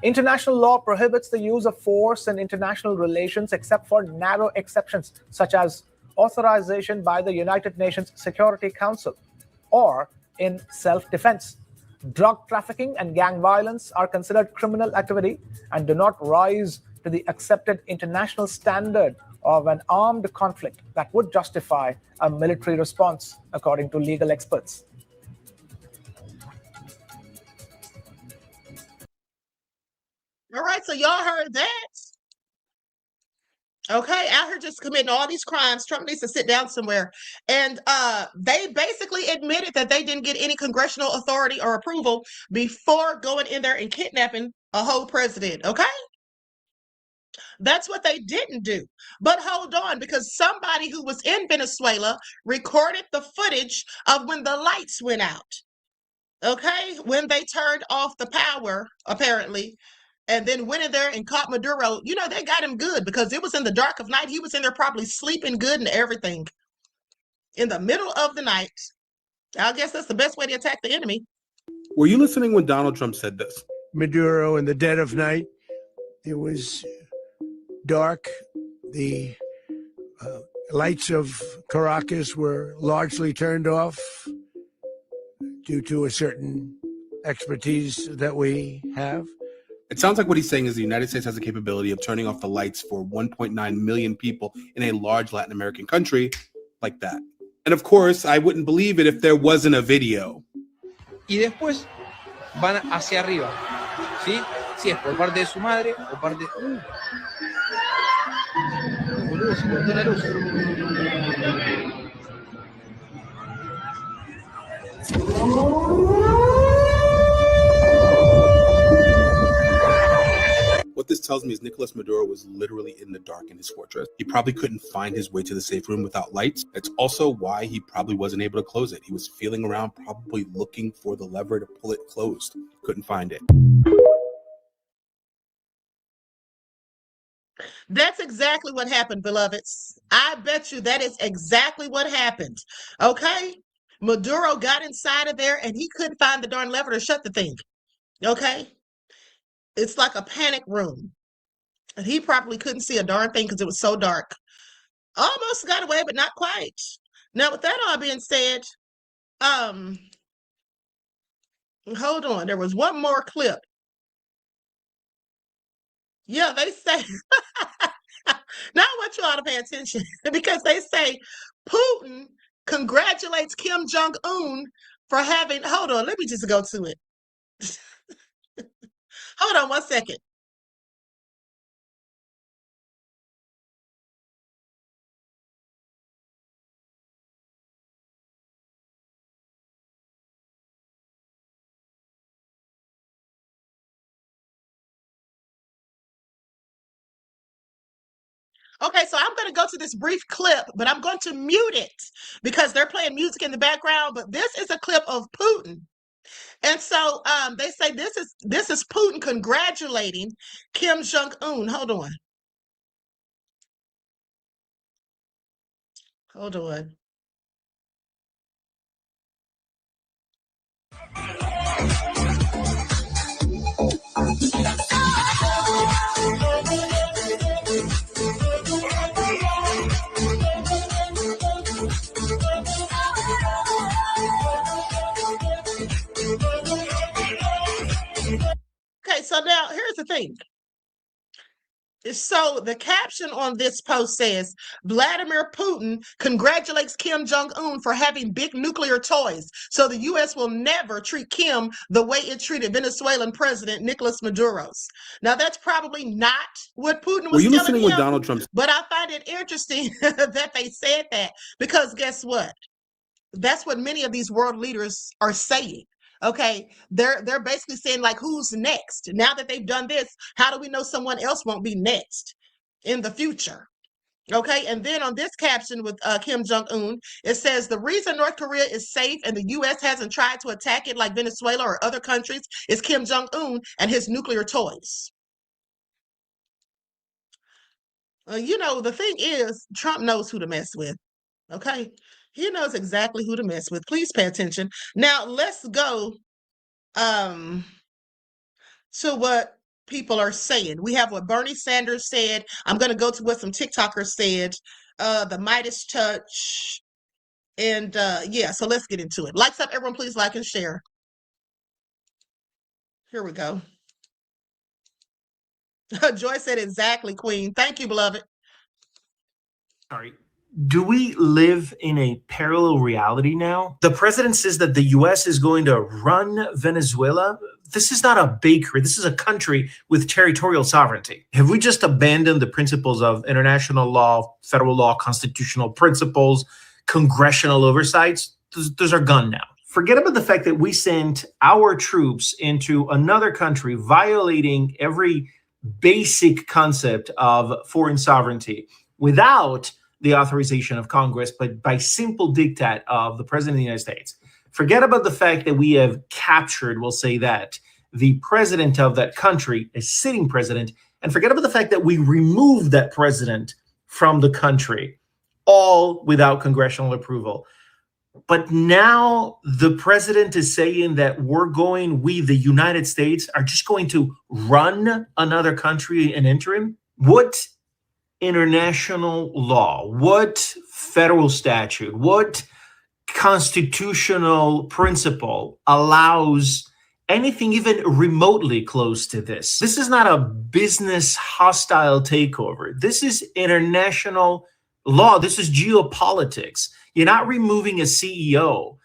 International law prohibits the use of force in international relations except for narrow exceptions, such as authorization by the United Nations Security Council or in self-defense. Drug trafficking and gang violence are considered criminal activity and do not rise to the accepted international standard of an armed conflict that would justify a military response, according to legal experts. All right, so y'all heard that. Okay, out here just committing all these crimes. Trump needs to sit down somewhere. And they basically admitted that they didn't get any congressional authority or approval before going in there and kidnapping a whole president. Okay? That's what they didn't do. But hold on, because somebody who was in Venezuela recorded the footage of when the lights went out. Okay? When they turned off the power, apparently, and then went in there and caught Maduro. You know, they got him good because it was in the dark of night. He was in there probably sleeping good and everything. In the middle of the night. I guess that's the best way to attack the enemy. Were you listening when Donald Trump said this? Maduro in the dead of night. It was dark. The lights of Caracas were largely turned off due to a certain expertise that we have. It sounds like what he's saying is the United States has the capability of turning off the lights for 1.9 million people in a large Latin American country like that. And of course, I wouldn't believe it if there wasn't a video. Y después van hacia arriba, ¿sí? Si es por parte de su madre o parte... Boludo, se cortó la luz. What this tells me is Nicolas Maduro was literally in the dark in his fortress. He probably couldn't find his way to the safe room without lights. It's also why he probably wasn't able to close it. He was feeling around, probably looking for the lever to pull it closed. Couldn't find it. That's exactly what happened, beloveds. I bet you that is exactly what happened. Okay? Maduro got inside of there and he couldn't find the darn lever to shut the thing. Okay? It's like a panic room. And he probably couldn't see a darn thing because it was so dark. Almost got away, but not quite. Now, with that all being said, hold on. There was one more clip. Yeah, they say... Now I want you all to pay attention because they say Putin congratulates Kim Jong-un for having... Hold on, let me just go to it. Hold on 1 second. Okay, so I'm going to go to this brief clip, but I'm going to mute it because they're playing music in the background. But this is a clip of Putin. And so they say this is Putin congratulating Kim Jong-un. Hold on. Hold on. Okay, so now here's the thing. So the caption on this post says, Vladimir Putin congratulates Kim Jong-un for having big nuclear toys. So the U.S. will never treat Kim the way it treated Venezuelan President Nicolas Maduro. Now, that's probably not what Putin was telling him, Donald Trump? But I find it interesting that they said that because guess what? That's what many of these world leaders are saying. Okay, they're basically saying like, who's next? Now that they've done this, how do we know someone else won't be next in the future? Okay, and then on this caption with Kim Jong-un, it says the reason North Korea is safe and the U.S. hasn't tried to attack it like Venezuela or other countries is Kim Jong-un and his nuclear toys. You know, the thing is, Trump knows who to mess with. Okay, he knows exactly who to mess with. Please pay attention. Now, let's go to what people are saying. We have what Bernie Sanders said. I'm going to go to what some TikTokers said. The Midas touch. And yeah, so let's get into it. Likes up, everyone, please like and share. Here we go. Joy said exactly, Queen. Thank you, beloved. Sorry. Do we live in a parallel reality now? The president says that the US is going to run Venezuela. This is not a bakery. This is a country with territorial sovereignty. Have we just abandoned the principles of international law, federal law, constitutional principles, congressional oversights? Those are gone now. Forget about the fact that we sent our troops into another country violating every basic concept of foreign sovereignty without the authorization of Congress, but by simple diktat of the President of the United States. Forget about the fact that we have captured, we'll say that, the president of that country, a sitting president, and forget about the fact that we removed that president from the country, all without congressional approval. But now the president is saying that we, the United States, are just going to run another country in interim? What international law, what federal statute, what constitutional principle allows anything even remotely close to this? This is not a business hostile takeover. This is international law. This is geopolitics. You're not removing a CEO.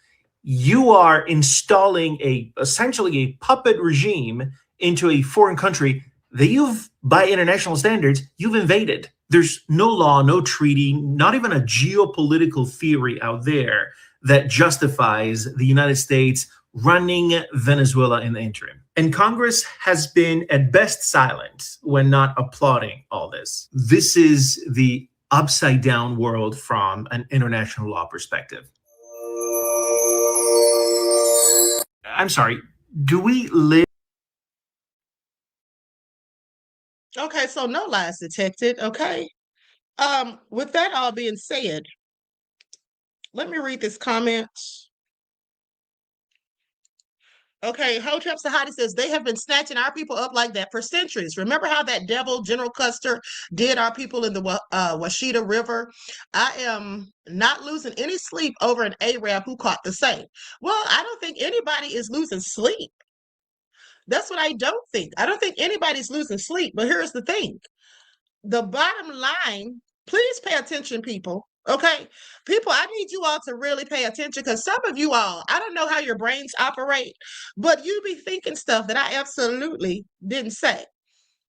You are installing essentially a puppet regime into a foreign country that you've, by international standards, you've invaded. There's no law, no treaty, not even a geopolitical theory out there that justifies the United States running Venezuela in the interim. And Congress has been at best silent when not applauding all this. This is the upside down world from an international law perspective. I'm sorry, do we live? Okay, so no lies detected. Okay. With that all being said, let me read this comment. Okay, Hotep Sahadi says they have been snatching our people up like that for centuries. Remember how that devil, General Custer, did our people in the Washita River? I am not losing any sleep over an Arab who caught the same. Well, I don't think anybody is losing sleep. That's what I don't think. I don't think anybody's losing sleep. But here's the thing. The bottom line, please pay attention, people. Okay, people, I need you all to really pay attention because some of you all, I don't know how your brains operate, but you be thinking stuff that I absolutely didn't say.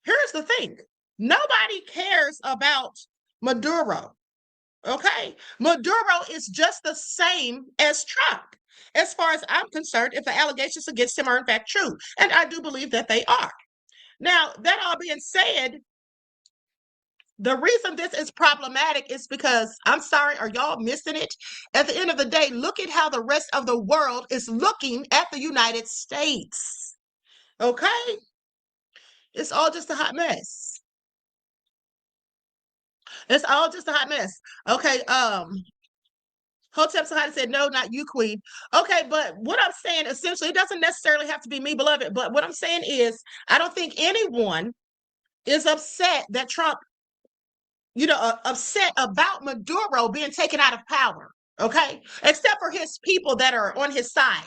Here's the thing. Nobody cares about Maduro. Okay, Maduro is just the same as Trump. As far as I'm concerned, if the allegations against him are in fact true, and I do believe that they are. Now, that all being said, the reason this is problematic is because, I'm sorry, are y'all missing it? At the end of the day, look at how the rest of the world is looking at the United States. Okay? It's all just a hot mess. It's all just a hot mess. Okay, Hotep Sahadi said, no, not you, Queen. Okay, but what I'm saying, essentially, it doesn't necessarily have to be me, beloved, but what I'm saying is, I don't think anyone is upset that Trump upset about Maduro being taken out of power, okay? Except for his people that are on his side,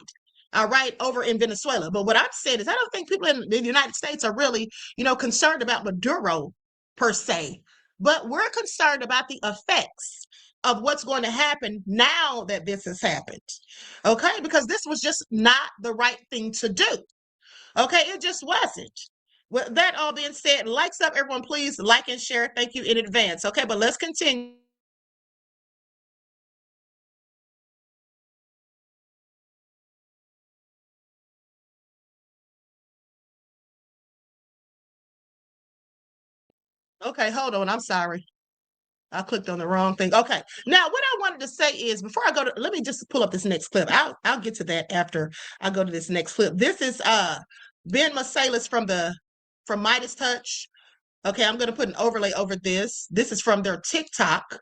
all right, over in Venezuela. But what I'm saying is I don't think people in the United States are really, concerned about Maduro per se, but we're concerned about the effects of what's going to happen now that this has happened, okay? Because this was just not the right thing to do, okay? It just wasn't. With that all being said, likes up, everyone, please like and share. Thank you in advance. Okay, but let's continue. Okay, hold on. I'm sorry. I clicked on the wrong thing. Okay. Now, what I wanted to say is before I go to, let me just pull up this next clip. I'll get to that after I go to this next clip. This is Ben Masalis from Midas Touch. Okay, I'm going to put an overlay over this. This is from their TikTok.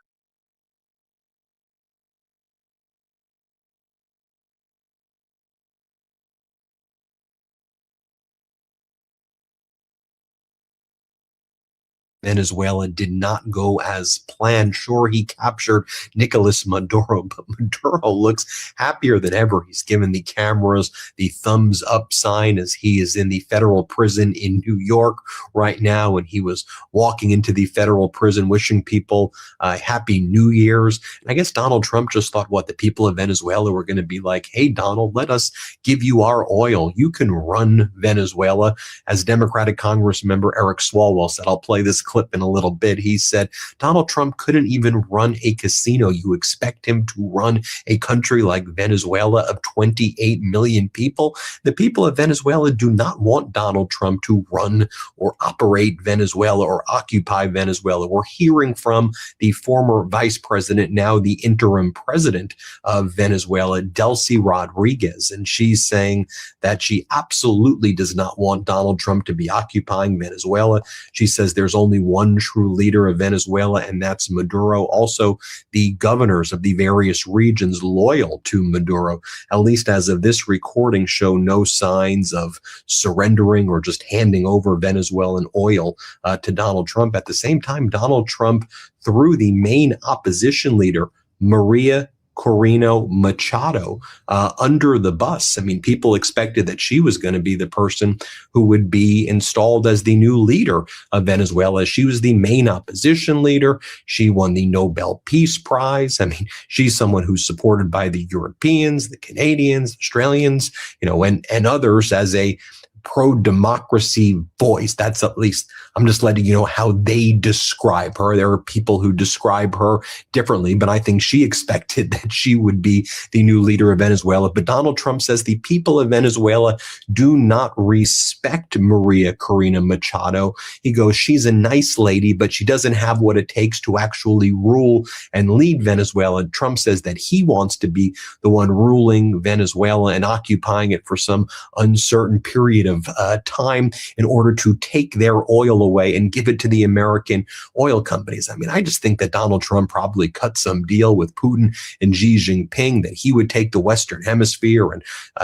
Venezuela did not go as planned. Sure, he captured Nicolas Maduro, but Maduro looks happier than ever. He's given the cameras the thumbs up sign as he is in the federal prison in New York right now. And he was walking into the federal prison wishing people happy New Year's. And I guess Donald Trump just thought, what, the people of Venezuela were going to be like, hey, Donald, let us give you our oil. You can run Venezuela. As Democratic Congress member Eric Swalwell said, I'll play this clip in a little bit. He said, Donald Trump couldn't even run a casino. You expect him to run a country like Venezuela of 28 million people? The people of Venezuela do not want Donald Trump to run or operate Venezuela or occupy Venezuela. We're hearing from the former vice president, now the interim president of Venezuela, Delcy Rodriguez, and she's saying that she absolutely does not want Donald Trump to be occupying Venezuela. She says there's only one true leader of Venezuela, and that's Maduro. Also, the governors of the various regions loyal to Maduro, at least as of this recording, show no signs of surrendering or just handing over Venezuelan oil to Donald Trump. At the same time, Donald Trump threw the main opposition leader, Maria Corina Machado, under the bus. I mean, people expected that she was going to be the person who would be installed as the new leader of Venezuela. She was the main opposition leader. She won the Nobel Peace Prize. I mean, she's someone who's supported by the Europeans, the Canadians, Australians, and others as a pro-democracy voice. That's, at least, I'm just letting you know how they describe her. There are people who describe her differently, but I think she expected that she would be the new leader of Venezuela. But Donald Trump says the people of Venezuela do not respect Maria Corina Machado. He goes, she's a nice lady, but she doesn't have what it takes to actually rule and lead Venezuela. And Trump says that he wants to be the one ruling Venezuela and occupying it for some uncertain period of time in order to take their oil away and give it to the American oil companies. I mean, I just think that Donald Trump probably cut some deal with Putin and Xi Jinping that he would take the Western Hemisphere and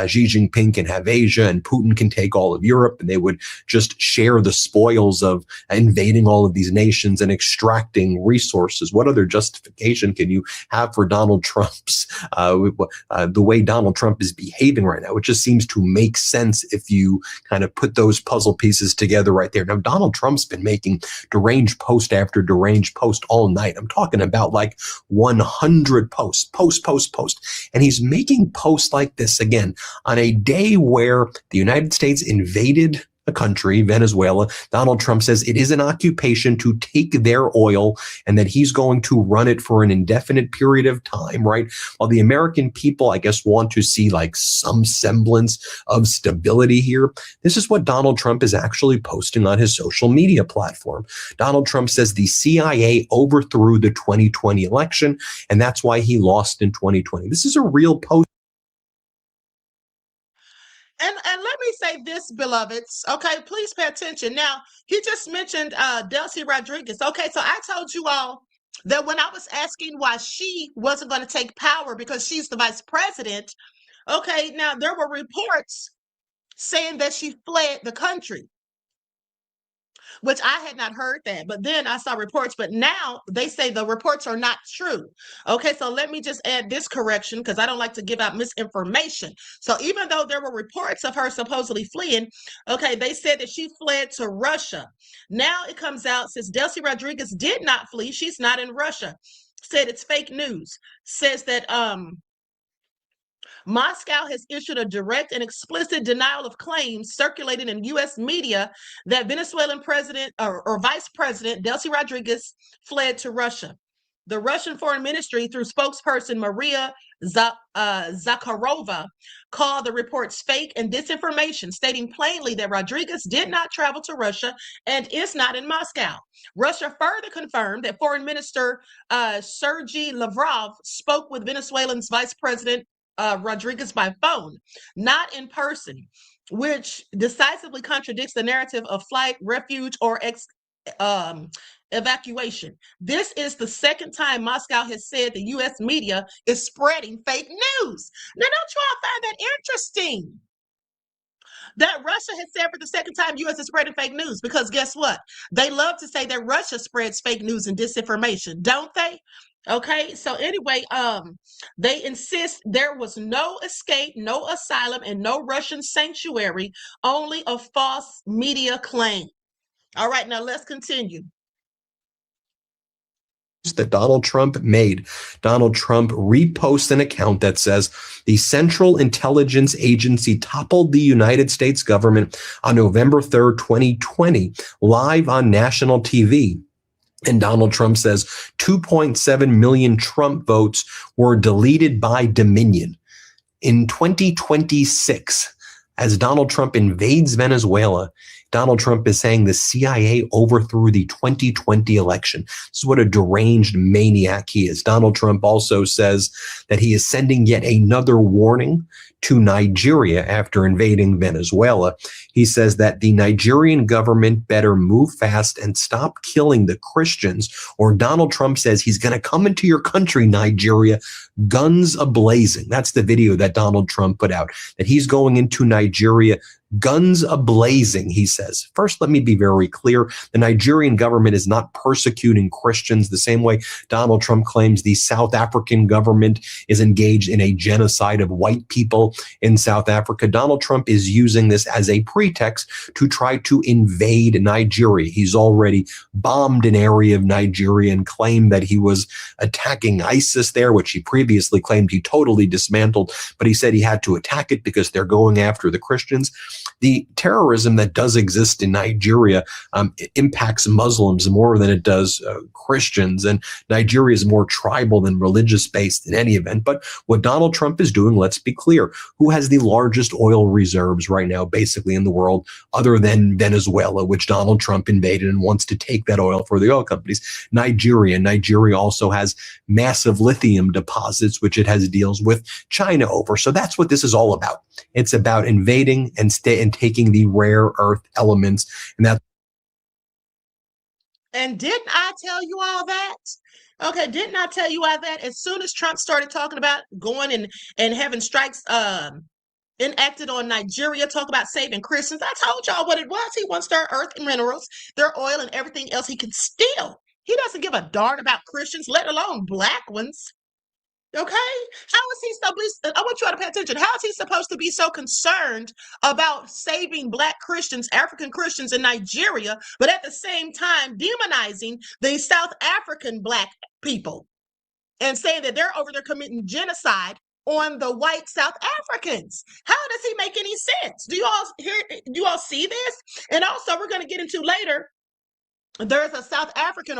Xi Jinping can have Asia and Putin can take all of Europe, and they would just share the spoils of invading all of these nations and extracting resources. What other justification can you have for Donald Trump's the way Donald Trump is behaving right now? It just seems to make sense if you kind of put those puzzle pieces together right there. Now, Donald Trump's been making deranged post after deranged post all night. I'm talking about like 100 post. And he's making posts like this again on a day where the United States invaded a country, Venezuela. Donald Trump says it is an occupation to take their oil and that he's going to run it for an indefinite period of time, right? While the American people, I guess, want to see like some semblance of stability here, this is what Donald Trump is actually posting on his social media platform. Donald Trump says the CIA overthrew the 2020 election, and that's why he lost in 2020. This is a real post. And let me say this, beloveds. Okay, please pay attention. Now, he just mentioned Delcy Rodriguez. Okay, so I told you all that when I was asking why she wasn't going to take power because she's the vice president. Okay, now there were reports saying that she fled the country, which I had not heard that. But then I saw reports, but now they say the reports are not true. Okay, so let me just add this correction because I don't like to give out misinformation. So even though there were reports of her supposedly fleeing, okay, they said that she fled to Russia. Now it comes out, since Delcy Rodriguez did not flee, she's not in Russia. Said it's fake news. Says that Moscow has issued a direct and explicit denial of claims circulated in U.S. media that Venezuelan president or vice president Delcy Rodriguez fled to Russia. The Russian Foreign Ministry, through spokesperson Maria Zakharova, called the reports fake and disinformation, stating plainly that Rodriguez did not travel to Russia and is not in Moscow. Russia further confirmed that Foreign Minister Sergei Lavrov spoke with Venezuelan's Vice President Rodriguez by phone, not in person, which decisively contradicts the narrative of flight, refuge, or evacuation. This is the second time Moscow has said the U.S. media is spreading fake news. Now, don't you all find that interesting? that Russia has said for the second time U.S. is spreading fake news, because guess what? They love to say that Russia spreads fake news and disinformation, don't they? Okay, so anyway, they insist there was no escape, no asylum, and no Russian sanctuary, only a false media claim. All right, now let's continue. That Donald Trump made. Donald Trump reposts an account that says the Central Intelligence Agency toppled the United States government on November 3rd, 2020, live on national TV. And Donald Trump says 2.7 million Trump votes were deleted by Dominion. In 2026, as Donald Trump invades Venezuela, Donald Trump is saying the CIA overthrew the 2020 election. This is what a deranged maniac he is. Donald Trump also says that he is sending yet another warning to Nigeria after invading Venezuela. He says that the Nigerian government better move fast and stop killing the Christians, or Donald Trump says he's going to come into your country, Nigeria, guns a-blazing. That's the video that Donald Trump put out, that he's going into Nigeria, guns a-blazing, he says. First, let me be very clear. The Nigerian government is not persecuting Christians the same way Donald Trump claims the South African government is engaged in a genocide of white people in South Africa. Donald Trump is using this as a pretext to try to invade Nigeria. He's already bombed an area of Nigeria and claimed that he was attacking ISIS there, which he previously claimed he totally dismantled, but he said he had to attack it because they're going after the Christians. The terrorism that does exist in Nigeria impacts Muslims more than it does Christians, and Nigeria is more tribal than religious based in any event. But what Donald Trump is doing, let's be clear, who has the largest oil reserves right now basically in the world other than Venezuela, which Donald Trump invaded and wants to take that oil for the oil companies? Nigeria. Nigeria also has massive lithium deposits, which it has deals with China over. So that's what this is all about. It's about invading and taking the rare earth elements, And didn't I tell you all that? Okay, didn't I tell you all that? As soon as Trump started talking about going and having strikes enacted on Nigeria, talk about saving Christians, I told y'all what it was. He wants their earth and minerals, their oil and everything else he can steal. He doesn't give a darn about Christians, let alone black ones. Okay? How is he I want you all to pay attention. How is he supposed to be so concerned about saving black Christians, African Christians in Nigeria, but at the same time demonizing the South African black people and saying that they're over there committing genocide on the white South Africans? How does he make any sense? Do you all see this? And also, we're going to get into later, there's a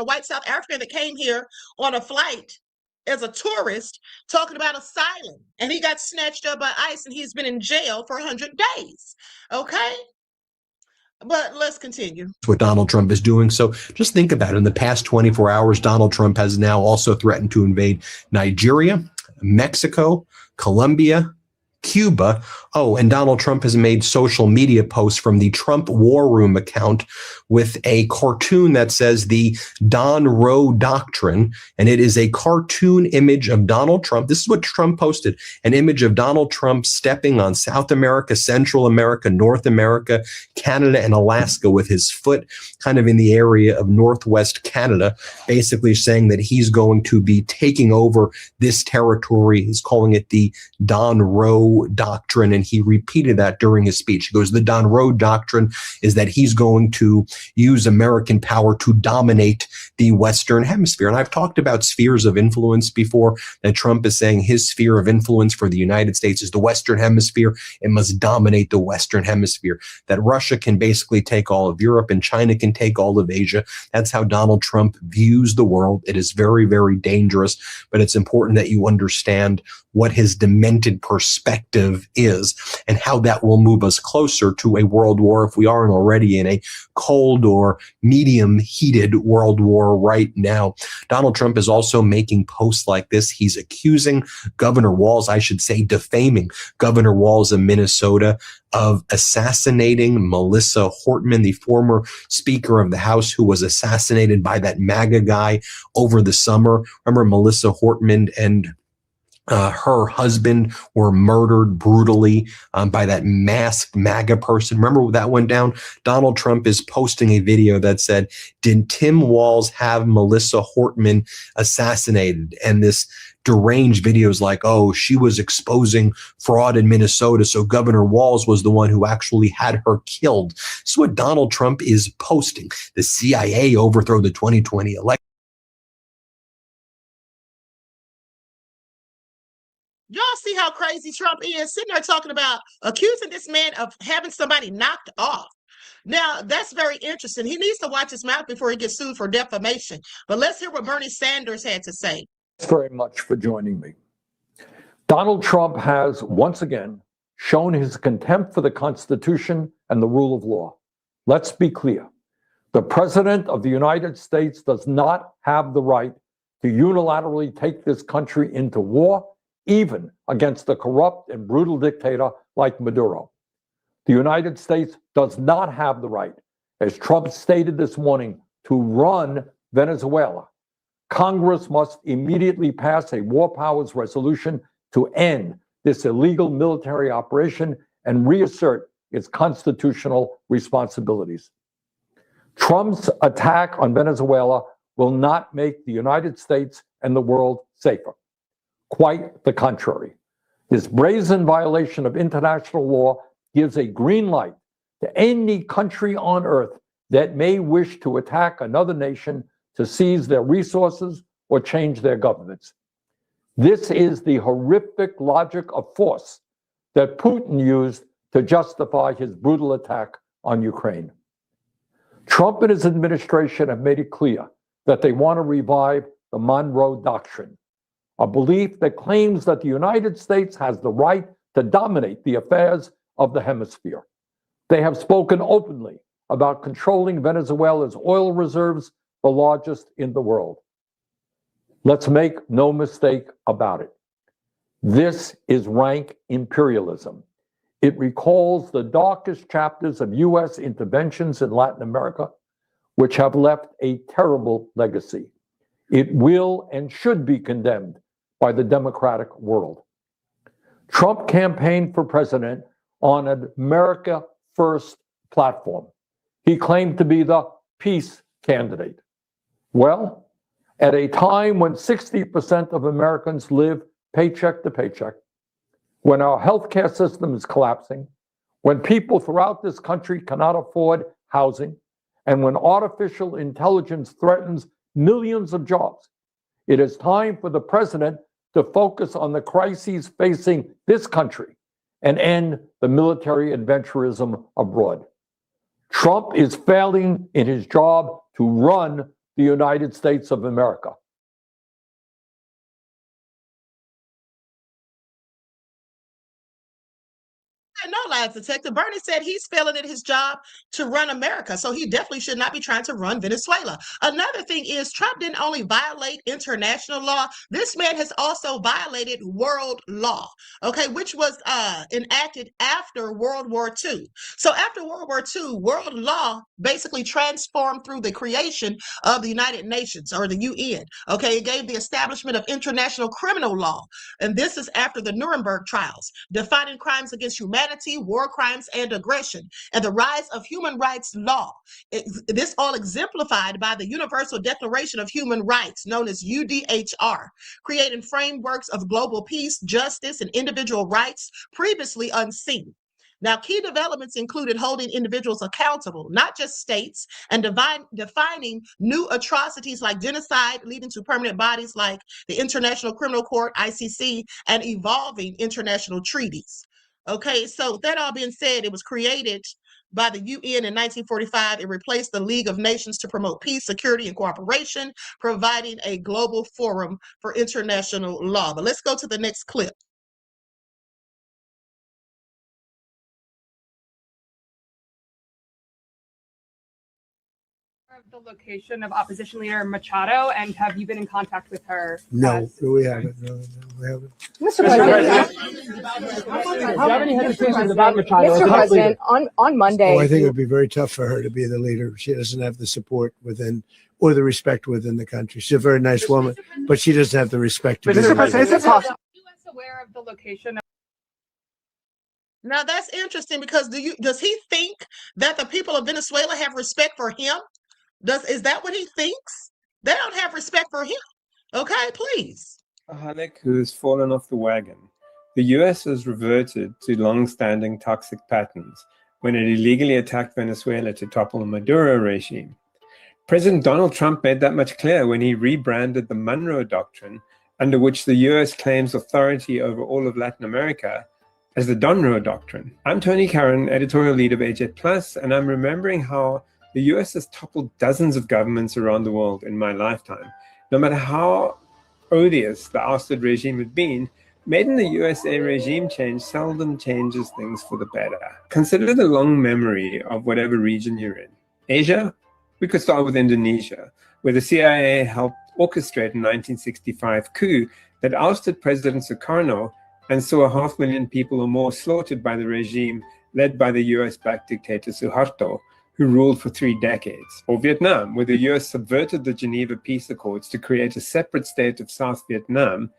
white South African that came here on a flight as a tourist talking about asylum, and he got snatched up by ICE and he's been in jail for 100 days. Okay? But let's continue. what Donald Trump is doing. So just think about it. In the past 24 hours, Donald Trump has now also threatened to invade Nigeria, Mexico, Colombia, Cuba. Oh, and Donald Trump has made social media posts from the Trump War Room account with a cartoon that says the Don Roe Doctrine, and it is a cartoon image of Donald Trump. This is what Trump posted, an image of Donald Trump stepping on South America, Central America, North America, Canada, and Alaska with his foot kind of in the area of Northwest Canada, basically saying that he's going to be taking over this territory. He's calling it the Don Roe Doctrine, and he repeated that during his speech. He goes, the Don Roe Doctrine is that he's going to use American power to dominate the Western Hemisphere. And I've talked about spheres of influence before, that Trump is saying his sphere of influence for the United States is the Western Hemisphere. It must dominate the Western Hemisphere, that Russia can basically take all of Europe and China can take all of Asia. That's how Donald Trump views the world. It is very, very dangerous, but it's important that you understand what his demented perspective is and how that will move us closer to a world war if we aren't already in a cold or medium heated world war right now. Donald Trump is also making posts like this. He's accusing Governor Walz, I should say defaming Governor Walz of Minnesota, of assassinating Melissa Hortman, the former Speaker of the House who was assassinated by that MAGA guy over the summer. Remember Melissa Hortman and her husband were murdered brutally by that masked MAGA person. Remember that went down? Donald Trump is posting a video that said, "Did Tim Walz have Melissa Hortman assassinated?" And this deranged videos like, "Oh, she was exposing fraud in Minnesota, so Governor Walz was the one who actually had her killed." This is what Donald Trump is posting. The CIA overthrow the 2020 election. Y'all see how crazy Trump is, sitting there talking about accusing this man of having somebody knocked off. Now, that's very interesting. He needs to watch his mouth before he gets sued for defamation. But let's hear what Bernie Sanders had to say. Thanks very much for joining me. Donald Trump has once again shown his contempt for the Constitution and the rule of law. Let's be clear. The President of the United States does not have the right to unilaterally take this country into war, even against a corrupt and brutal dictator like Maduro. The United States does not have the right, as Trump stated this morning, to run Venezuela. Congress must immediately pass a war powers resolution to end this illegal military operation and reassert its constitutional responsibilities. Trump's attack on Venezuela will not make the United States and the world safer. Quite the contrary. This brazen violation of international law gives a green light to any country on earth that may wish to attack another nation to seize their resources or change their governments. This is the horrific logic of force that Putin used to justify his brutal attack on Ukraine. Trump and his administration have made it clear that they want to revive the Monroe Doctrine, a belief that claims that the United States has the right to dominate the affairs of the hemisphere. They have spoken openly about controlling Venezuela's oil reserves, the largest in the world. Let's make no mistake about it. This is rank imperialism. It recalls the darkest chapters of U.S. interventions in Latin America, which have left a terrible legacy. It will and should be condemned by the democratic world. Trump campaigned for president on an America First platform. He claimed to be the peace candidate. Well, at a time when 60% of Americans live paycheck to paycheck, when our healthcare system is collapsing, when people throughout this country cannot afford housing, and when artificial intelligence threatens millions of jobs, it is time for the president to focus on the crises facing this country and end the military adventurism abroad. Trump is failing in his job to run the United States of America. No lies detected. Bernie said he's failing at his job to run America, so he definitely should not be trying to run Venezuela. Another thing is Trump didn't only violate international law, this man has also violated world law, okay, which was enacted after World War II. So after World War II, world law basically transformed through the creation of the United Nations, or the UN, okay? It gave the establishment of international criminal law, and this is after the Nuremberg trials, defining crimes against humanity, war crimes, and aggression, and the rise of human rights law. This all exemplified by the Universal Declaration of Human Rights, known as UDHR, creating frameworks of global peace, justice, and individual rights previously unseen. Now, key developments included holding individuals accountable, not just states, and defining new atrocities like genocide, leading to permanent bodies like the International Criminal Court, ICC, and evolving international treaties. Okay, so that all being said, it was created by the UN in 1945. It replaced the League of Nations to promote peace, security, and cooperation, providing a global forum for international law. But let's go to the next clip. The location of opposition leader Machado, and have you been in contact with her? No, we haven't. No, we haven't. Mr. President, do you have any hesitations about Machado? Mr. President, on Monday. Oh, I think it would be very tough for her to be the leader. She doesn't have the support within or the respect within the country. She's a very nice woman, but she doesn't have the respect to be the leader. Is it possible? aware of the location? Now that's interesting because does he think that the people of Venezuela have respect for him? Is that what he thinks? They don't have respect for him. Okay, please. A Hanek who has fallen off the wagon. The US has reverted to long-standing toxic patterns when it illegally attacked Venezuela to topple the Maduro regime. President Donald Trump made that much clear when he rebranded the Monroe Doctrine, under which the US claims authority over all of Latin America, as the Donroe Doctrine. I'm Tony Curran, editorial lead of AJ Plus, and I'm remembering how the US has toppled dozens of governments around the world in my lifetime. No matter how odious the ousted regime had been, made in the USA regime change seldom changes things for the better. Consider the long memory of whatever region you're in. Asia? We could start with Indonesia, where the CIA helped orchestrate a 1965 coup that ousted President Sukarno and saw 500,000 people or more slaughtered by the regime led by the US-backed dictator Suharto, who ruled for 3 decades. Or Vietnam, where the US subverted the Geneva Peace Accords to create a separate state of South Vietnam,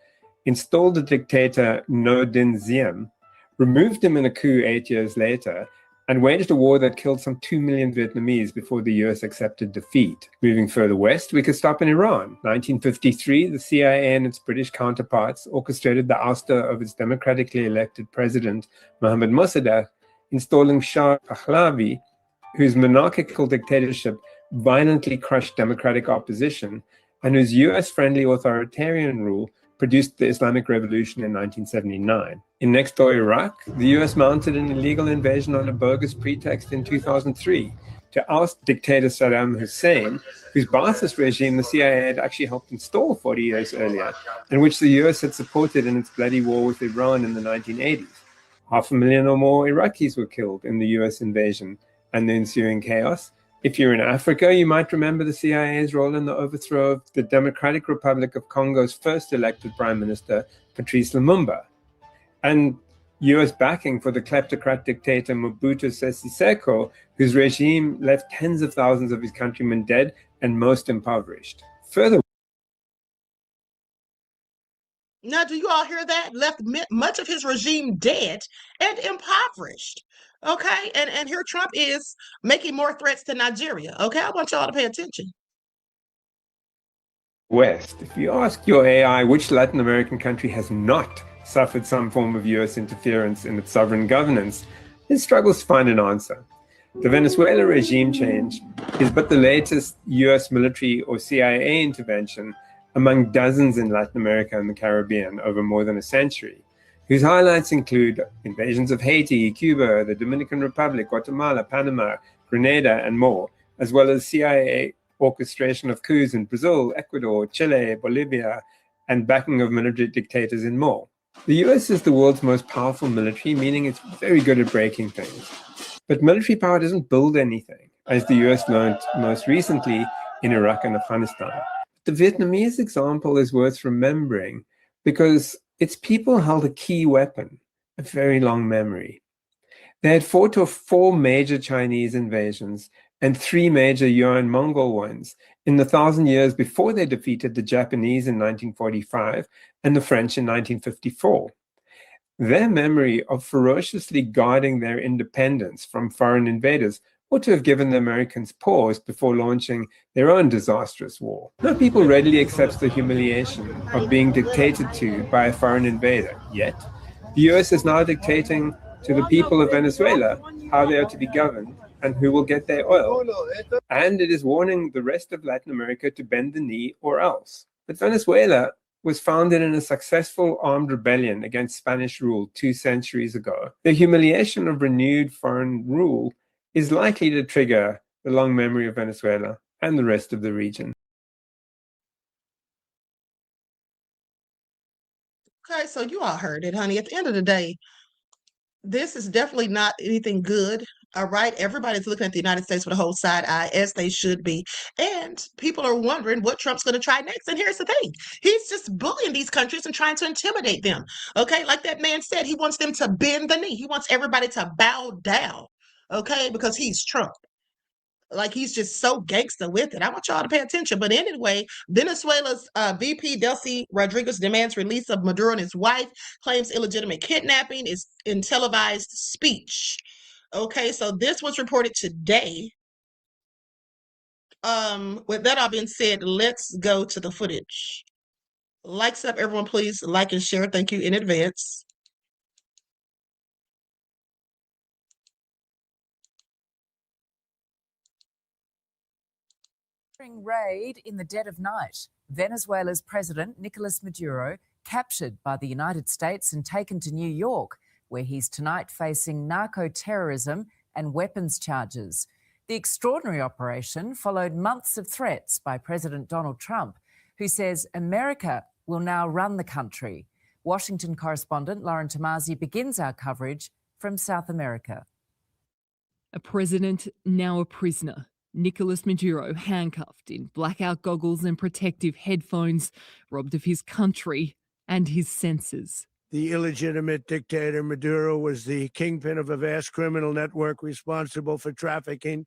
installed the dictator Ngo Dinh Diem, removed him in a coup 8 years later, and waged a war that killed some 2 million Vietnamese before the US accepted defeat. Moving further west, we could stop in Iran. 1953, the CIA and its British counterparts orchestrated the ouster of its democratically elected president, Mohammad Mossadegh, installing Shah Pahlavi, whose monarchical dictatorship violently crushed democratic opposition, and whose US-friendly authoritarian rule produced the Islamic Revolution in 1979. In next-door Iraq, the US mounted an illegal invasion on a bogus pretext in 2003 to oust dictator Saddam Hussein, whose Ba'athist regime the CIA had actually helped install 40 years earlier, and which the US had supported in its bloody war with Iran in the 1980s. 500,000 or more Iraqis were killed in the US invasion and the ensuing chaos. If you're in Africa, you might remember the CIA's role in the overthrow of the Democratic Republic of Congo's first elected Prime Minister, Patrice Lumumba, and US backing for the kleptocrat dictator Mobutu Sese Seko, whose regime left tens of thousands of his countrymen dead and most impoverished. Further, now, do you all hear that? Left much of his regime dead and impoverished. Okay, and here Trump is making more threats to Nigeria. Okay, I want y'all to pay attention. West, if you ask your AI which Latin American country has not suffered some form of US interference in its sovereign governance, it struggles to find an answer. The Venezuela regime change is but the latest US military or CIA intervention among dozens in Latin America and the Caribbean over more than a century, whose highlights include invasions of Haiti, Cuba, the Dominican Republic, Guatemala, Panama, Grenada, and more, as well as CIA orchestration of coups in Brazil, Ecuador, Chile, Bolivia, and backing of military dictators and more. The US is the world's most powerful military, meaning it's very good at breaking things. But military power doesn't build anything, as the US learned most recently in Iraq and Afghanistan. The Vietnamese example is worth remembering because its people held a key weapon, a very long memory. They had fought off 4 major Chinese invasions and 3 major Yuan-Mongol ones in the 1,000 years before they defeated the Japanese in 1945 and the French in 1954. Their memory of ferociously guarding their independence from foreign invaders ought to have given the Americans pause before launching their own disastrous war. No people readily accepts the humiliation of being dictated to by a foreign invader, yet the US is now dictating to the people of Venezuela how they are to be governed and who will get their oil. And it is warning the rest of Latin America to bend the knee or else. But Venezuela was founded in a successful armed rebellion against Spanish rule 2 centuries ago. The humiliation of renewed foreign rule is likely to trigger the long memory of Venezuela and the rest of the region. Okay, so you all heard it, honey. At the end of the day, this is definitely not anything good. All right, everybody's looking at the United States with a whole side eye, as they should be. And people are wondering what Trump's going to try next. And here's the thing. He's just bullying these countries and trying to intimidate them. Okay, like that man said, he wants them to bend the knee. He wants everybody to bow down. Okay, because he's Trump. Like he's just so gangster with it. I want y'all to pay attention. But anyway, Venezuela's VP Delcy Rodriguez demands release of Maduro and his wife, claims illegitimate kidnapping is in televised speech. Okay, so this was reported today. With that all being said, let's go to the footage. Likes up, everyone, please like and share. Thank you in advance. Raid in the dead of night. Venezuela's President Nicolas Maduro captured by the United States and taken to New York, where he's tonight facing narco-terrorism and weapons charges. The extraordinary operation followed months of threats by President Donald Trump, who says America will now run the country. Washington correspondent Lauren Tomasi begins our coverage from South America. A president, now a prisoner. Nicolas Maduro handcuffed in blackout goggles and protective headphones, robbed of his country and his senses. The illegitimate dictator Maduro was the kingpin of a vast criminal network responsible for trafficking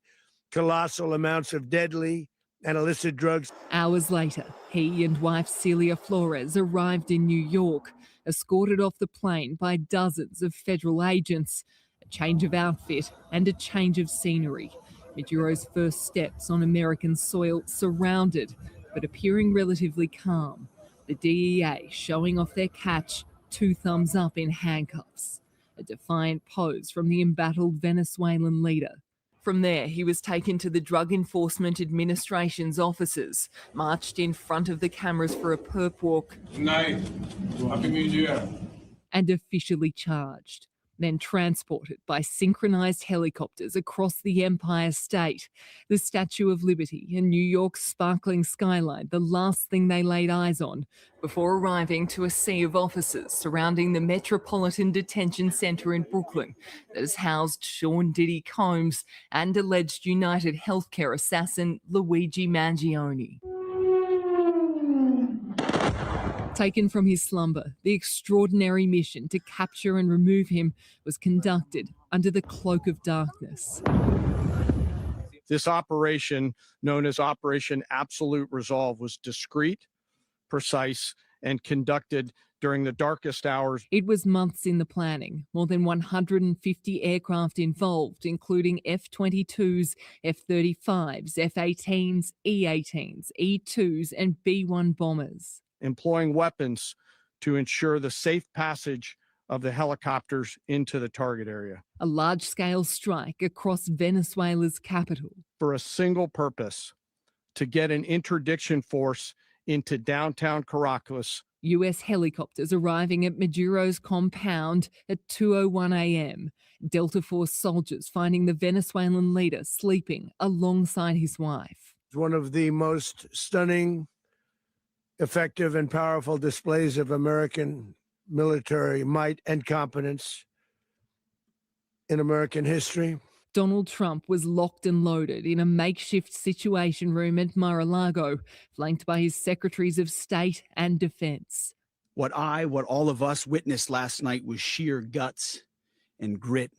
colossal amounts of deadly and illicit drugs. Hours later, he and wife Celia Flores arrived in New York, escorted off the plane by dozens of federal agents. A change of outfit and a change of scenery. Maduro's first steps on American soil, surrounded but appearing relatively calm. The DEA showing off their catch, 2 thumbs up in handcuffs. A defiant pose from the embattled Venezuelan leader. From there, he was taken to the Drug Enforcement Administration's offices, marched in front of the cameras for a perp walk. Good night. Happy New Year. And officially charged. Then transported by synchronized helicopters across the Empire State. The Statue of Liberty and New York's sparkling skyline, the last thing they laid eyes on, before arriving to a sea of officers surrounding the Metropolitan Detention Center in Brooklyn that has housed Sean Diddy Combs and alleged United Healthcare assassin Luigi Mangione. Taken from his slumber, the extraordinary mission to capture and remove him was conducted under the cloak of darkness. This operation, known as Operation Absolute Resolve, was discreet, precise, and conducted during the darkest hours. It was months in the planning, more than 150 aircraft involved, including F-22s, F-35s, F-18s, E-18s, E-2s, and B-1 bombers. Employing weapons to ensure the safe passage of the helicopters into the target area. A large-scale strike across Venezuela's capital. For a single purpose, to get an interdiction force into downtown Caracas. US helicopters arriving at Maduro's compound at 2:01 a.m. Delta Force soldiers finding the Venezuelan leader sleeping alongside his wife. It's one of the most stunning, effective and powerful displays of American military might and competence in American history. Donald Trump was locked and loaded in a makeshift situation room at Mar-a-Lago, flanked by his secretaries of state and defense. What all of us witnessed last night was sheer guts and grit,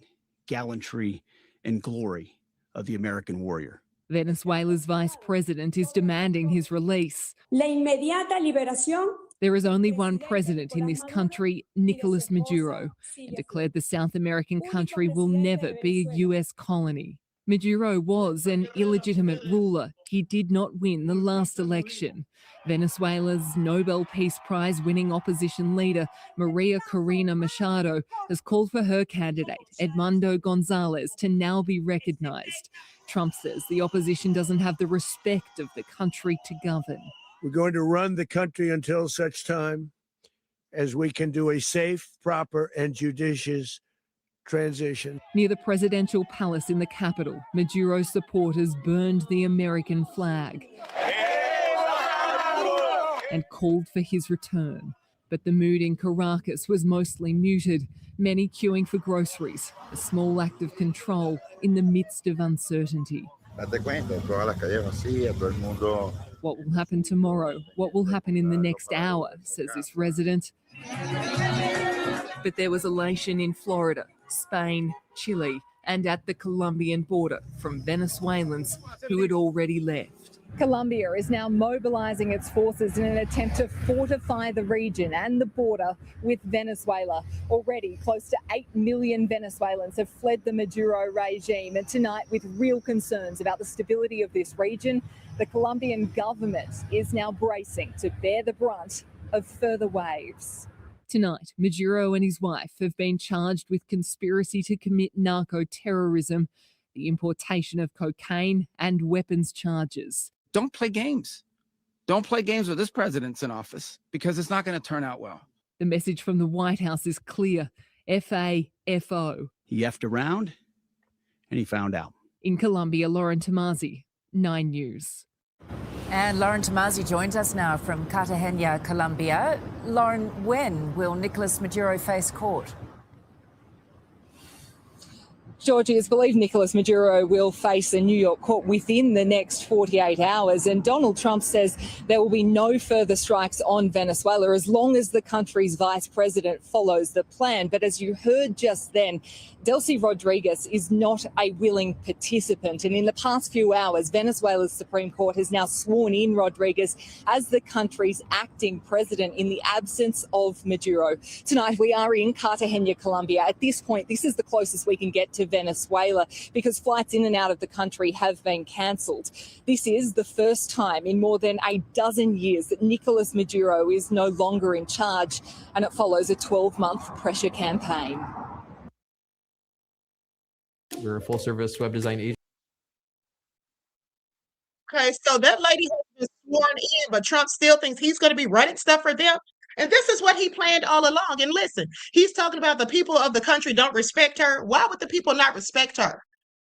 gallantry, and glory of the American warrior. Venezuela's vice president is demanding his release. La inmediata liberación. There is only one president in this country, Nicolas Maduro, and declared the South American country will never be a US colony. Maduro was an illegitimate ruler. He did not win the last election. Venezuela's Nobel Peace Prize winning opposition leader, Maria Corina Machado, has called for her candidate, Edmundo Gonzalez, to now be recognized. Trump says the opposition doesn't have the respect of the country to govern. We're going to run the country until such time as we can do a safe, proper, and judicious transition. Near the presidential palace in the capital, Maduro's supporters burned the American flag and called for his return. But the mood in Caracas was mostly muted, many queuing for groceries, a small act of control in the midst of uncertainty. What will happen tomorrow? What will happen in the next hour, says this resident. But there was elation in Florida, Spain, Chile, and at the Colombian border from Venezuelans who had already left. Colombia is now mobilizing its forces in an attempt to fortify the region and the border with Venezuela. Already, close to 8 million Venezuelans have fled the Maduro regime, and tonight, with real concerns about the stability of this region, the Colombian government is now bracing to bear the brunt of further waves. Tonight, Maduro and his wife have been charged with conspiracy to commit narco-terrorism, the importation of cocaine and weapons charges. Don't play games. Don't play games with this president's in office because it's not going to turn out well. The message from the White House is clear. F-A-F-O. He effed around and he found out. In Colombia, Lauren Tomazi, 9 News. And Lauren Tomazi joins us now from Cartagena, Colombia. Lauren, when will Nicolas Maduro face court? Georgie, it's believed Nicolas Maduro will face a New York court within the next 48 hours. And Donald Trump says there will be no further strikes on Venezuela as long as the country's vice president follows the plan. But as you heard just then, Delcy Rodriguez is not a willing participant. And in the past few hours, Venezuela's Supreme Court has now sworn in Rodriguez as the country's acting president in the absence of Maduro. Tonight, we are in Cartagena, Colombia. At this point, this is the closest we can get to Venezuela because flights in and out of the country have been cancelled. This is the first time in more than a dozen years that Nicolas Maduro is no longer in charge, and it follows a 12-month pressure campaign. We're a full-service web design agency. Okay, so that lady has been sworn in, but Trump still thinks he's going to be running stuff for them. And this is what he planned all along. And listen, he's talking about the people of the country don't respect her. Why would the people not respect her?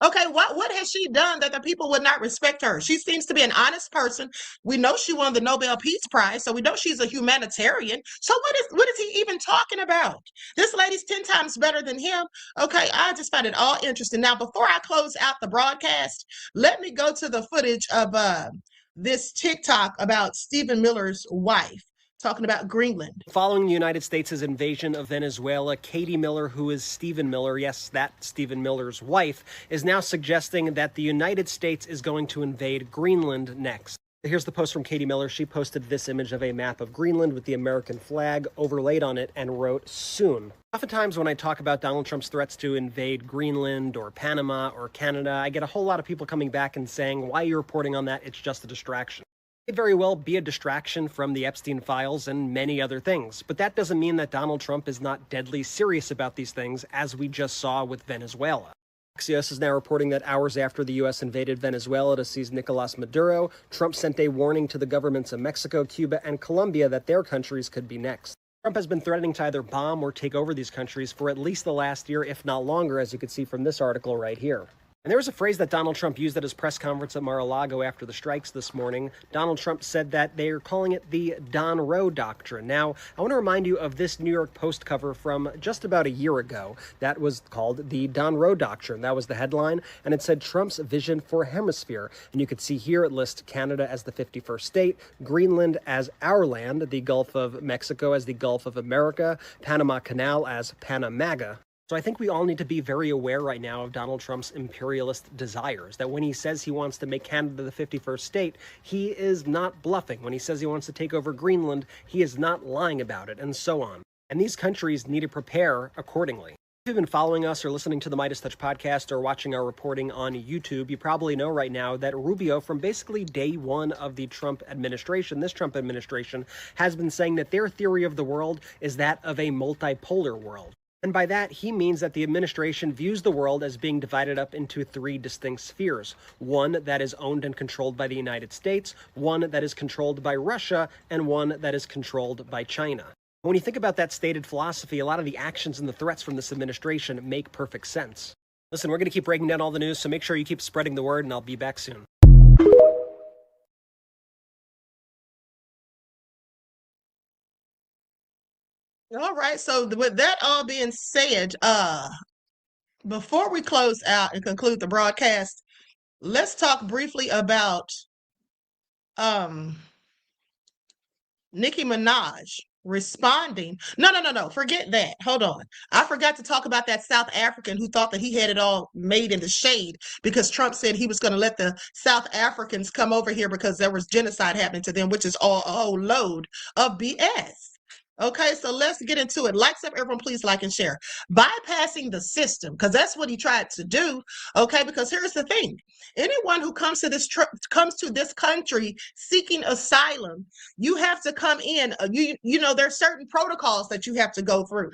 Okay, what has she done that the people would not respect her? She seems to be an honest person. We know she won the Nobel Peace Prize, so we know she's a humanitarian. So what is he even talking about? This lady's 10 times better than him. Okay, I just find it all interesting. Now, before I close out the broadcast, let me go to the footage of this TikTok about Stephen Miller's wife, talking about Greenland. Following the United States' invasion of Venezuela, Katie Miller, who is Stephen Miller, yes, that Stephen Miller's wife, is now suggesting that the United States is going to invade Greenland next. Here's the post from Katie Miller. She posted this image of a map of Greenland with the American flag overlaid on it and wrote, "Soon." Oftentimes when I talk about Donald Trump's threats to invade Greenland or Panama or Canada, I get a whole lot of people coming back and saying, why are you reporting on that? It's just a distraction. It very well be a distraction from the Epstein files and many other things, but that doesn't mean that Donald Trump is not deadly serious about these things, as we just saw with Venezuela. Axios is now reporting that hours after the U.S. invaded Venezuela to seize Nicolas Maduro, Trump sent a warning to the governments of Mexico, Cuba, and Colombia that their countries could be next. Trump has been threatening to either bomb or take over these countries for at least the last year, if not longer, as you can see from this article right here. And there was a phrase that Donald Trump used at his press conference at Mar-a-Lago after the strikes this morning. Donald Trump said that they are calling it the Don Roe Doctrine. Now, I want to remind you of this New York Post cover from just about a year ago. That was called the Don Roe Doctrine. That was the headline, and it said Trump's vision for hemisphere. And you could see here it lists Canada as the 51st state, Greenland as our land, the Gulf of Mexico as the Gulf of America, Panama Canal as Panamaga. So I think we all need to be very aware right now of Donald Trump's imperialist desires, that when he says he wants to make Canada the 51st state, he is not bluffing. When he says he wants to take over Greenland, he is not lying about it, and so on. And these countries need to prepare accordingly. If you've been following us or listening to the Midas Touch podcast or watching our reporting on YouTube, you probably know right now that Rubio, from basically day one of the Trump administration, this Trump administration, has been saying that their theory of the world is that of a multipolar world. And by that, he means that the administration views the world as being divided up into three distinct spheres. One that is owned and controlled by the United States, one that is controlled by Russia, and one that is controlled by China. When you think about that stated philosophy, a lot of the actions and the threats from this administration make perfect sense. Listen, we're going to keep breaking down all the news, so make sure you keep spreading the word, and I'll be back soon. All right, so with that all being said, before we close out and conclude the broadcast, let's talk briefly about Nicki Minaj. responding. No. Forget that. Hold on. I forgot to talk about that South African who thought that he had it all made in the shade because Trump said he was going to let the South Africans come over here because there was genocide happening to them, which is all a whole load of BS. Okay, so let's get into it. Likes up, everyone, please like and share. Bypassing the system, because that's what he tried to do. Okay, because here's the thing: anyone who comes to this country seeking asylum, you have to come in. You know, there's certain protocols that you have to go through.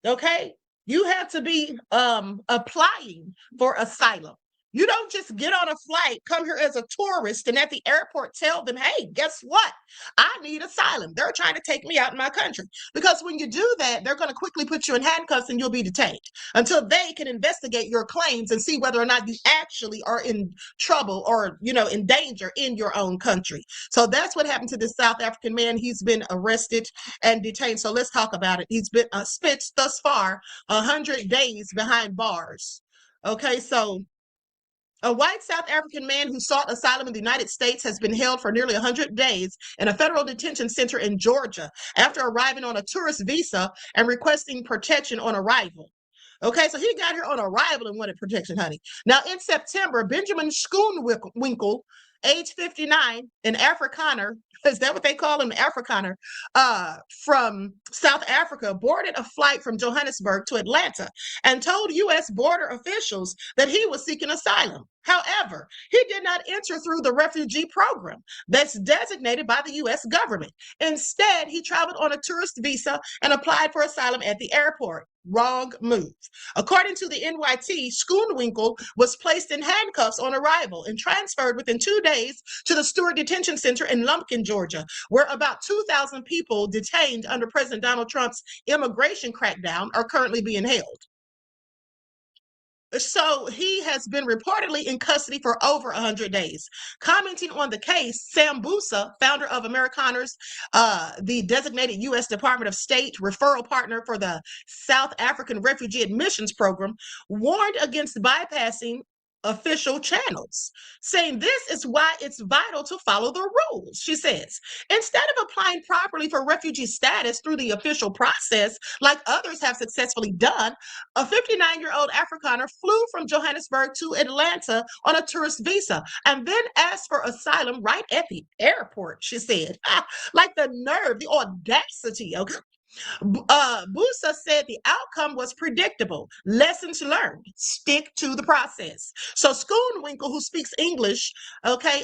Okay, you have to be applying for asylum. You don't just get on a flight, come here as a tourist, and at the airport tell them, hey, guess what? I need asylum. They're trying to take me out in my country. Because when you do that, they're going to quickly put you in handcuffs and you'll be detained until they can investigate your claims and see whether or not you actually are in trouble or, you know, in danger in your own country. So that's what happened to this South African man. He's been arrested and detained. So let's talk about it. He's been spent thus far 100 days behind bars. Okay, so a white South African man who sought asylum in the United States has been held for nearly 100 days in a federal detention center in Georgia after arriving on a tourist visa and requesting protection on arrival. Okay, so he got here on arrival and wanted protection, honey. Now, in September, Benjamin Schoonwinkel, age 59, an Afrikaner, is that what they call him, Afrikaner, from South Africa, boarded a flight from Johannesburg to Atlanta and told U.S. border officials that he was seeking asylum. However, he did not enter through the refugee program that's designated by the U.S. government. Instead, he traveled on a tourist visa and applied for asylum at the airport. Wrong move. According to the NYT, Schoonwinkel was placed in handcuffs on arrival and transferred within 2 days to the Stewart Detention Center in Lumpkin, Georgia, where about 2,000 people detained under President Donald Trump's immigration crackdown are currently being held. So he has been reportedly in custody for over 100 days. Commenting on the case, Sam Busa, founder of Amerikaners, the designated U.S. Department of State referral partner for the South African Refugee Admissions Program, warned against bypassing official channels, saying this is why it's vital to follow the rules. She says, instead of applying properly for refugee status through the official process, like others have successfully done, a 59-year-old Afrikaner flew from Johannesburg to Atlanta on a tourist visa and then asked for asylum right at the airport, she said. Like the nerve, the audacity, okay? Busa said the outcome was predictable. Lessons learned. Stick to the process. So Schoonwinkel, who speaks English, okay,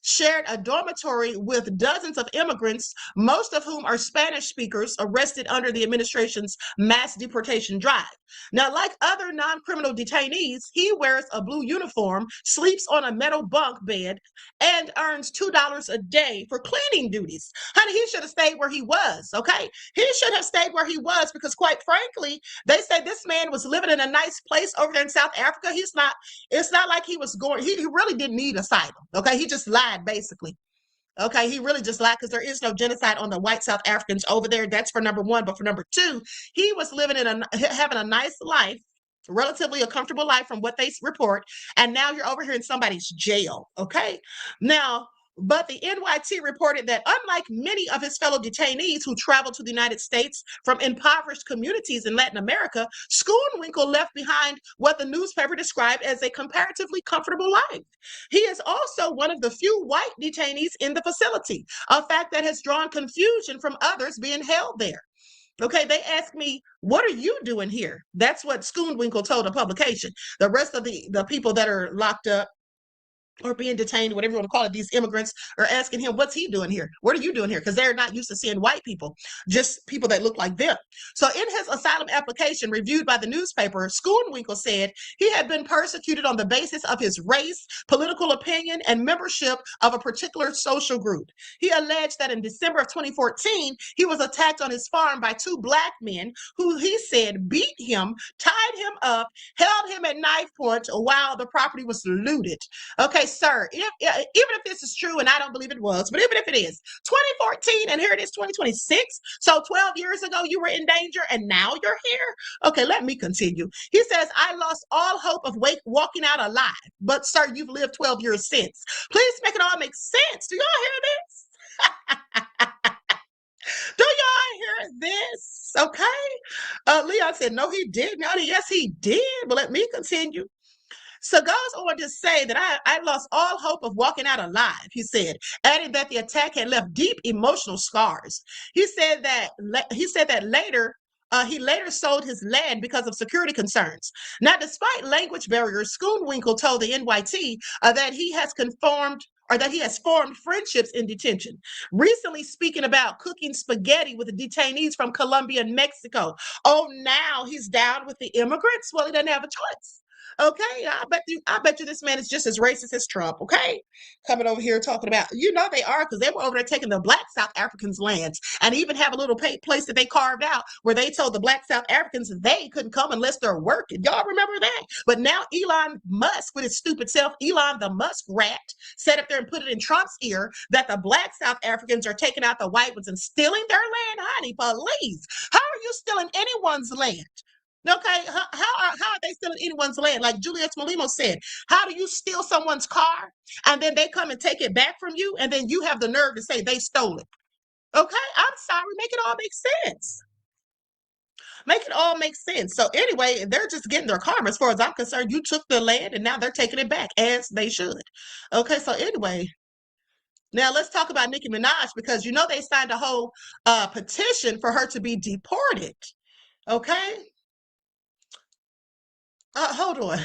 shared a dormitory with dozens of immigrants, most of whom are Spanish speakers, arrested under the administration's mass deportation drive. Now, like other non-criminal detainees, he wears a blue uniform, sleeps on a metal bunk bed, and earns $2 a day for cleaning duties. Honey, he should have stayed where he was, okay? He should have stayed where he was because, quite frankly, they say this man was living in a nice place over there in South Africa. It's not like he was going, he really didn't need asylum, okay? He just lied, basically. Okay, he really just lied because there is no genocide on the white South Africans over there. That's for number one. But for number two, he was living having a nice life, relatively a comfortable life from what they report. And now you're over here in somebody's jail. Okay, now, but the NYT reported that unlike many of his fellow detainees who traveled to the United States from impoverished communities in Latin America, Schoonwinkel left behind what the newspaper described as a comparatively comfortable life. He is also one of the few white detainees in the facility, a fact that has drawn confusion from others being held there. Okay, they asked me, what are you doing here? That's what Schoonwinkel told a publication. The rest of the people that are locked up or being detained, whatever you want to call it, these immigrants are asking him, what's he doing here? What are you doing here? Because they're not used to seeing white people, just people that look like them. So in his asylum application reviewed by the newspaper, Schoonwinkel said he had been persecuted on the basis of his race, political opinion, and membership of a particular social group. He alleged that in December of 2014, he was attacked on his farm by two black men who he said beat him, tied him up, held him at knife point while the property was looted. Okay, sir, even if this is true, and I don't believe it was, but even if it is, 2014, and here it is 2026, so 12 years ago you were in danger, and now you're here? Okay, let me continue. He says, I lost all hope of walking out alive, but sir, you've lived 12 years since. Please make it all make sense. Do y'all hear this? Do y'all this? Okay. Leon said, no, he did. Now, yes, he did. But let me continue. So goes on to say that I lost all hope of walking out alive, he said, adding that the attack had left deep emotional scars. He said that later. He later sold his land because of security concerns. Now, despite language barriers, Schoonwinkle told the NYT that he has formed friendships in detention. Recently speaking about cooking spaghetti with the detainees from Colombia and Mexico. Oh, now he's down with the immigrants? Well, he doesn't have a choice. Okay, I bet you this man is just as racist as Trump, okay? Coming over here talking about, they are, because they were over there taking the black South Africans' lands and even have a little place that they carved out where they told the black South Africans they couldn't come unless they're working. Y'all remember that? But now Elon Musk, with his stupid self, Elon the Musk rat, sat up there and put it in Trump's ear that the black South Africans are taking out the white ones and stealing their land. Honey, please. How are you stealing anyone's land? Okay, how are they stealing anyone's land? Like Julius Malemo said, how do you steal someone's car and then they come and take it back from you and then you have the nerve to say they stole it? Okay, I'm sorry, make it all make sense. Make it all make sense. So anyway, they're just getting their karma. As far as I'm concerned, you took the land and now they're taking it back as they should. Okay, so anyway, now let's talk about Nicki Minaj because they signed a whole petition for her to be deported. Okay. Hold on.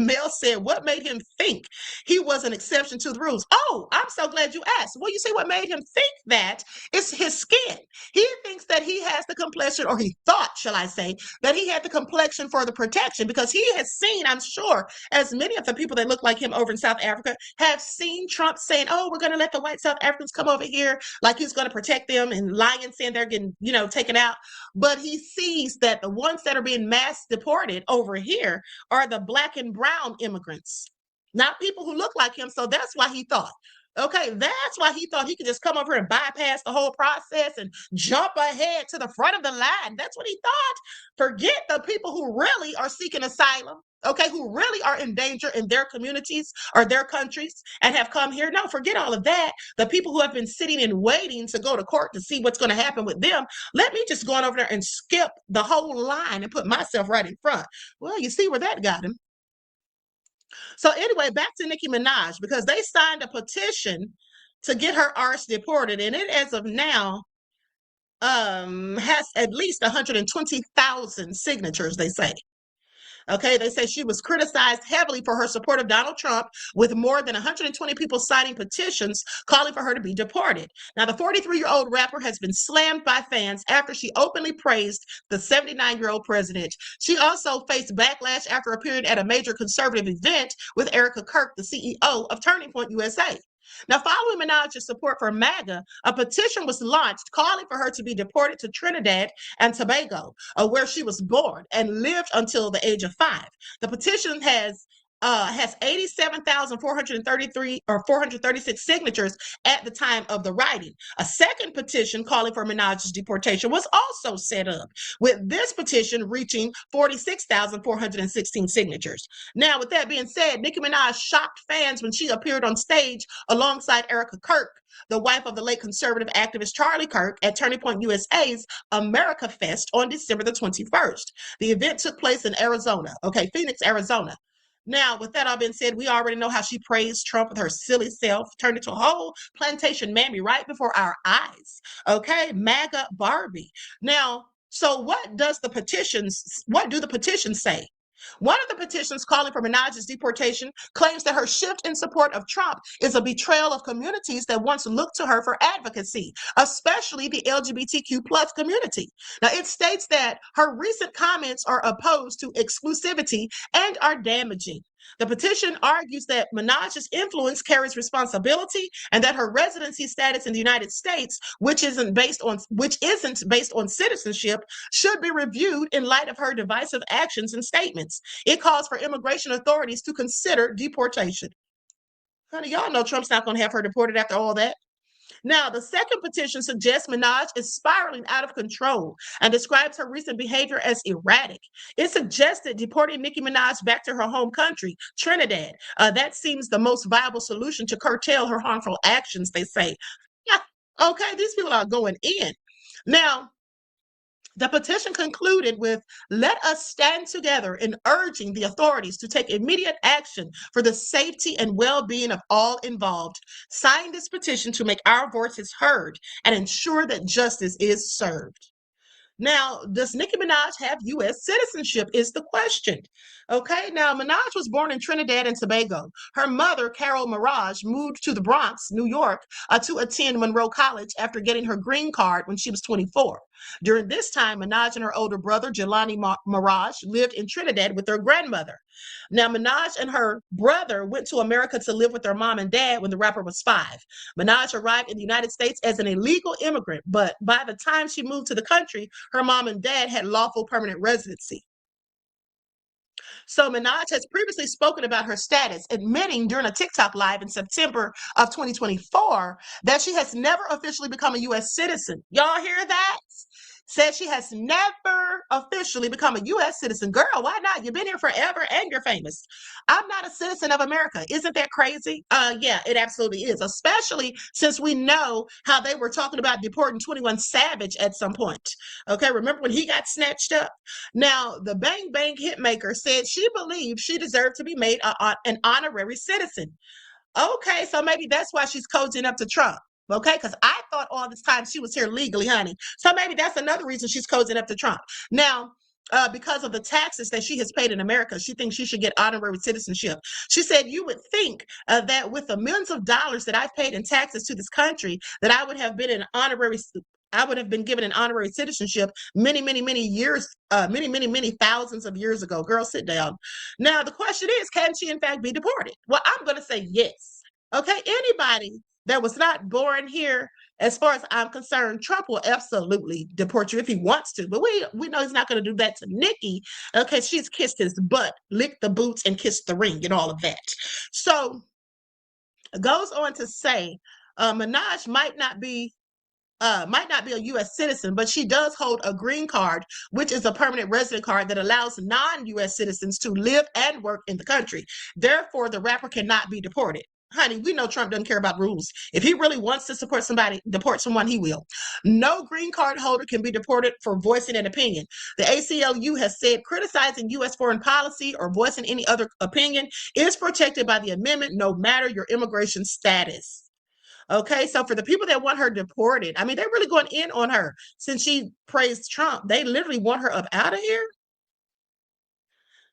Mel said, what made him think he was an exception to the rules? Oh, I'm so glad you asked. Well, you see what made him think that is his skin. He thinks that he has the complexion, or he thought, shall I say, that he had the complexion for the protection because he has seen, I'm sure, as many of the people that look like him over in South Africa have seen Trump saying, oh, we're going to let the white South Africans come over here like he's going to protect them, and lying saying they're getting, taken out. But he sees that the ones that are being mass deported over here are the black and brown immigrants, not people who look like him. So that's why he thought, that's why he thought he could just come over and bypass the whole process and jump ahead to the front of the line. That's what he thought. Forget the people who really are seeking asylum, who really are in danger in their communities or their countries and have come here. No, forget all of that. The people who have been sitting and waiting to go to court to see what's going to happen with them, let me just go on over there and skip the whole line and put myself right in front. Well, you see where that got him. So anyway, back to Nicki Minaj, because they signed a petition to get her arse deported, and it, as of now, has at least 120,000 signatures, they say. Okay, they say she was criticized heavily for her support of Donald Trump, with more than 120 people signing petitions calling for her to be deported. Now, the 43-year-old rapper has been slammed by fans after she openly praised the 79-year-old president. She also faced backlash after appearing at a major conservative event with Erica Kirk, the CEO of Turning Point USA. Now, following Minaj's support for MAGA, a petition was launched calling for her to be deported to Trinidad and Tobago, where she was born and lived until the age of 5. The petition has 87,433 or 436 signatures at the time of the writing. A second petition calling for Minaj's deportation was also set up, with this petition reaching 46,416 signatures. Now, with that being said, Nicki Minaj shocked fans when she appeared on stage alongside Erica Kirk, the wife of the late conservative activist Charlie Kirk, at Turning Point USA's America Fest on December the 21st. The event took place in Arizona, Phoenix, Arizona. Now, with that all being said, we already know how she praised Trump with her silly self, turned into a whole plantation mammy right before our eyes. MAGA Barbie. Now, so what do the petitions say? One of the petitions calling for Minaj's deportation claims that her shift in support of Trump is a betrayal of communities that once looked to her for advocacy, especially the LGBTQ plus community. Now, it states that her recent comments are opposed to exclusivity and are damaging. The petition argues that Minaj's influence carries responsibility and that her residency status in the United States, which isn't based on citizenship, should be reviewed in light of her divisive actions and statements. It calls for immigration authorities to consider deportation. Honey, y'all know Trump's not going to have her deported after all that. Now, the second petition suggests Minaj is spiraling out of control and describes her recent behavior as erratic. It suggested deporting Nicki Minaj back to her home country, Trinidad. That seems the most viable solution to curtail her harmful actions, they say. Yeah, these people are going in. Now, The petition concluded with, "Let us stand together in urging the authorities to take immediate action for the safety and well-being of all involved. Sign this petition to make our voices heard and ensure that justice is served." Now, does Nicki Minaj have U.S. citizenship is the question. Okay, now Minaj was born in Trinidad and Tobago. Her mother, Carol Mirage, moved to the Bronx, New York, to attend Monroe College after getting her green card when she was 24. During this time, Minaj and her older brother, Jelani Mirage, lived in Trinidad with their grandmother. Now, Minaj and her brother went to America to live with their mom and dad when the rapper was 5. Minaj arrived in the United States as an illegal immigrant, but by the time she moved to the country, her mom and dad had lawful permanent residency. So Minaj has previously spoken about her status, admitting during a TikTok live in September of 2024 that she has never officially become a U.S. citizen. Y'all hear that? Said she has never officially become a U.S. citizen. Girl, why not? You've been here forever and you're famous. I'm not a citizen of America. Isn't that crazy? Yeah, it absolutely is, especially since we know how they were talking about deporting 21 Savage at some point. Okay, remember when he got snatched up? Now, the Bang Bang hitmaker said she believed she deserved to be made an honorary citizen. Okay, so maybe that's why she's cozying up to Trump. Okay, because I thought all this time she was here legally, honey. So maybe that's another reason she's cozying up to Trump. Now, because of the taxes that she has paid in America, she thinks she should get honorary citizenship. She said, "You would think that with the millions of dollars that I've paid in taxes to this country, that I would have been given an honorary citizenship many years, many thousands of years ago." Girl, sit down. Now, the question is, can she in fact be deported? Well, I'm going to say yes. Okay, anybody that was not born here, as far as I'm concerned, Trump will absolutely deport you if he wants to. But we know he's not going to do that to Nicki. Okay, she's kissed his butt, licked the boots, and kissed the ring and all of that. So it goes on to say, Minaj might not be a U.S. citizen, but she does hold a green card, which is a permanent resident card that allows non-U.S. citizens to live and work in the country. Therefore, the rapper cannot be deported. Honey, we know Trump doesn't care about rules. If he really wants to deport someone, he will. No green card holder can be deported for voicing an opinion. The ACLU has said criticizing U.S. foreign policy or voicing any other opinion is protected by the amendment, no matter your immigration status. Okay, so for the people that want her deported, I mean, they're really going in on her since she praised Trump. They literally want her up out of here.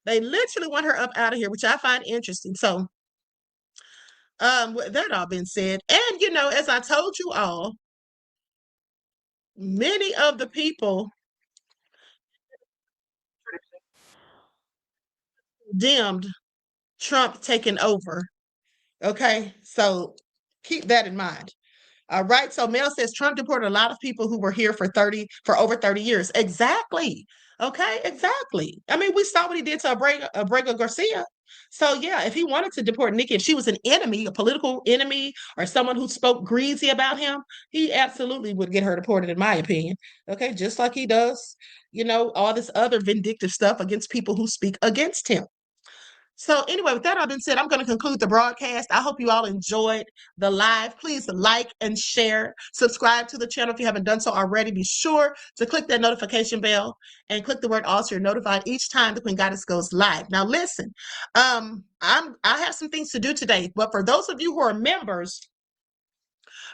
They literally want her up out of here, which I find interesting. So, with that all being said, and as I told you all, many of the people condemned Trump taking over. Okay, so keep that in mind. All right, so Mel says Trump deported a lot of people who were here for over 30 years. Exactly. Okay, exactly. I mean, we saw what he did to Abrego Garcia. So yeah, if he wanted to deport Nicki, if she was an enemy, a political enemy, or someone who spoke greasy about him, he absolutely would get her deported, in my opinion. Okay, just like he does, all this other vindictive stuff against people who speak against him. So anyway, with that all been said, I'm going to conclude the broadcast. I hope you all enjoyed the live. Please like and share. Subscribe to the channel if you haven't done so already. Be sure to click that notification bell and click the word all so you're notified each time the Queen Goddess goes live. Now listen, I have some things to do today, but for those of you who are members,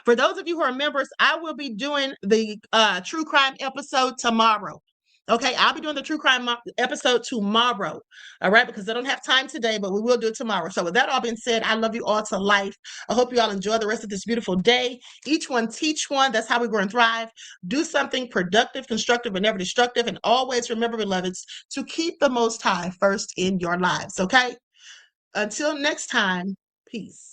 I will be doing the true crime episode tomorrow. Okay, I'll be doing the true crime episode tomorrow, all right, because I don't have time today, but we will do it tomorrow. So with that all being said, I love you all to life. I hope you all enjoy the rest of this beautiful day. Each one teach one. That's how we grow and thrive. Do something productive, constructive, and never destructive. And always remember, beloveds, to keep the Most High first in your lives, okay? Until next time, peace.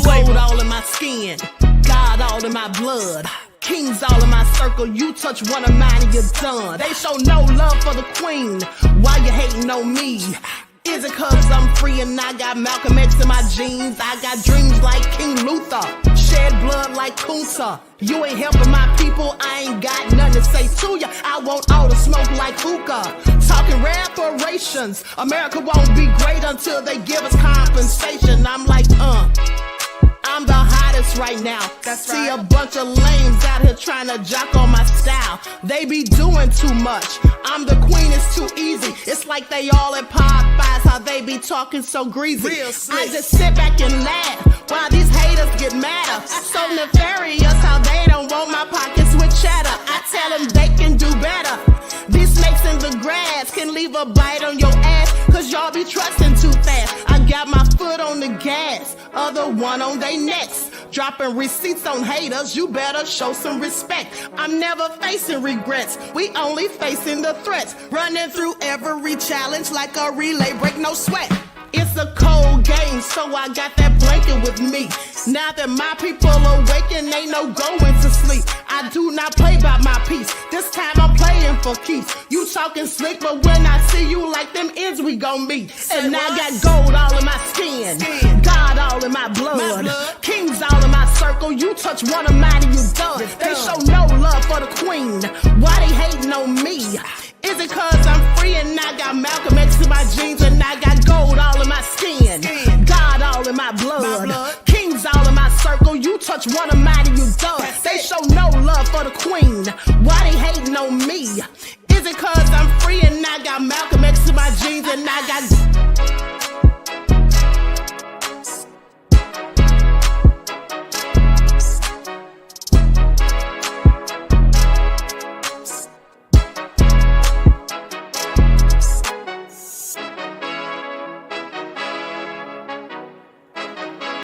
Gold all in my skin, God all in my blood, kings all in my circle. You touch one of mine and you're done. They show no love for the queen. Why you hating on me? Is it cause I'm free and I got Malcolm X in my jeans? I got dreams like King Luther, shed blood like Kunsa. Lisa. You ain't helping my people, I ain't got nothing to say to ya. I want all the smoke like hookah. Talking reparations. America won't be great until they give us compensation. I'm like, I'm the hottest right now. See a bunch of lames out here trying to jock on my style. They be doing too much. I'm the queen, it's too easy. It's like they all at Popeyes, how they be talking so greasy. I just sit back and laugh while these haters get madder. So nefarious how they don't want my pockets with cheddar. I tell them they can do better. These snakes in the grass can leave a bite on your ass, cause y'all be trusting too fast. I got my foot on the gas, other one on they necks. Dropping receipts on haters, you better show some respect. I'm never facing regrets, we only facing the threats. Running through every challenge like a relay, break no sweat. It's a cold game, so I got that blanket with me. Now that my people awaken, ain't no going to sleep. I do not play by my piece, this time I'm playing for keeps. You talking slick, but when I see you like them ends, we gon' meet. And I got gold all in my skin, God all in my blood, kings all in my circle. You touch one of mine and you done. They show no love for the queen, why they hating on me? Is it cause I'm free and I got Malcolm X in my jeans and I got gold all in my skin, God all in my blood, kings all in my circle. You touch one of mine and you done. They show no love for the queen, why they hating on me? Is it cause I'm free and I got Malcolm X in my jeans and I got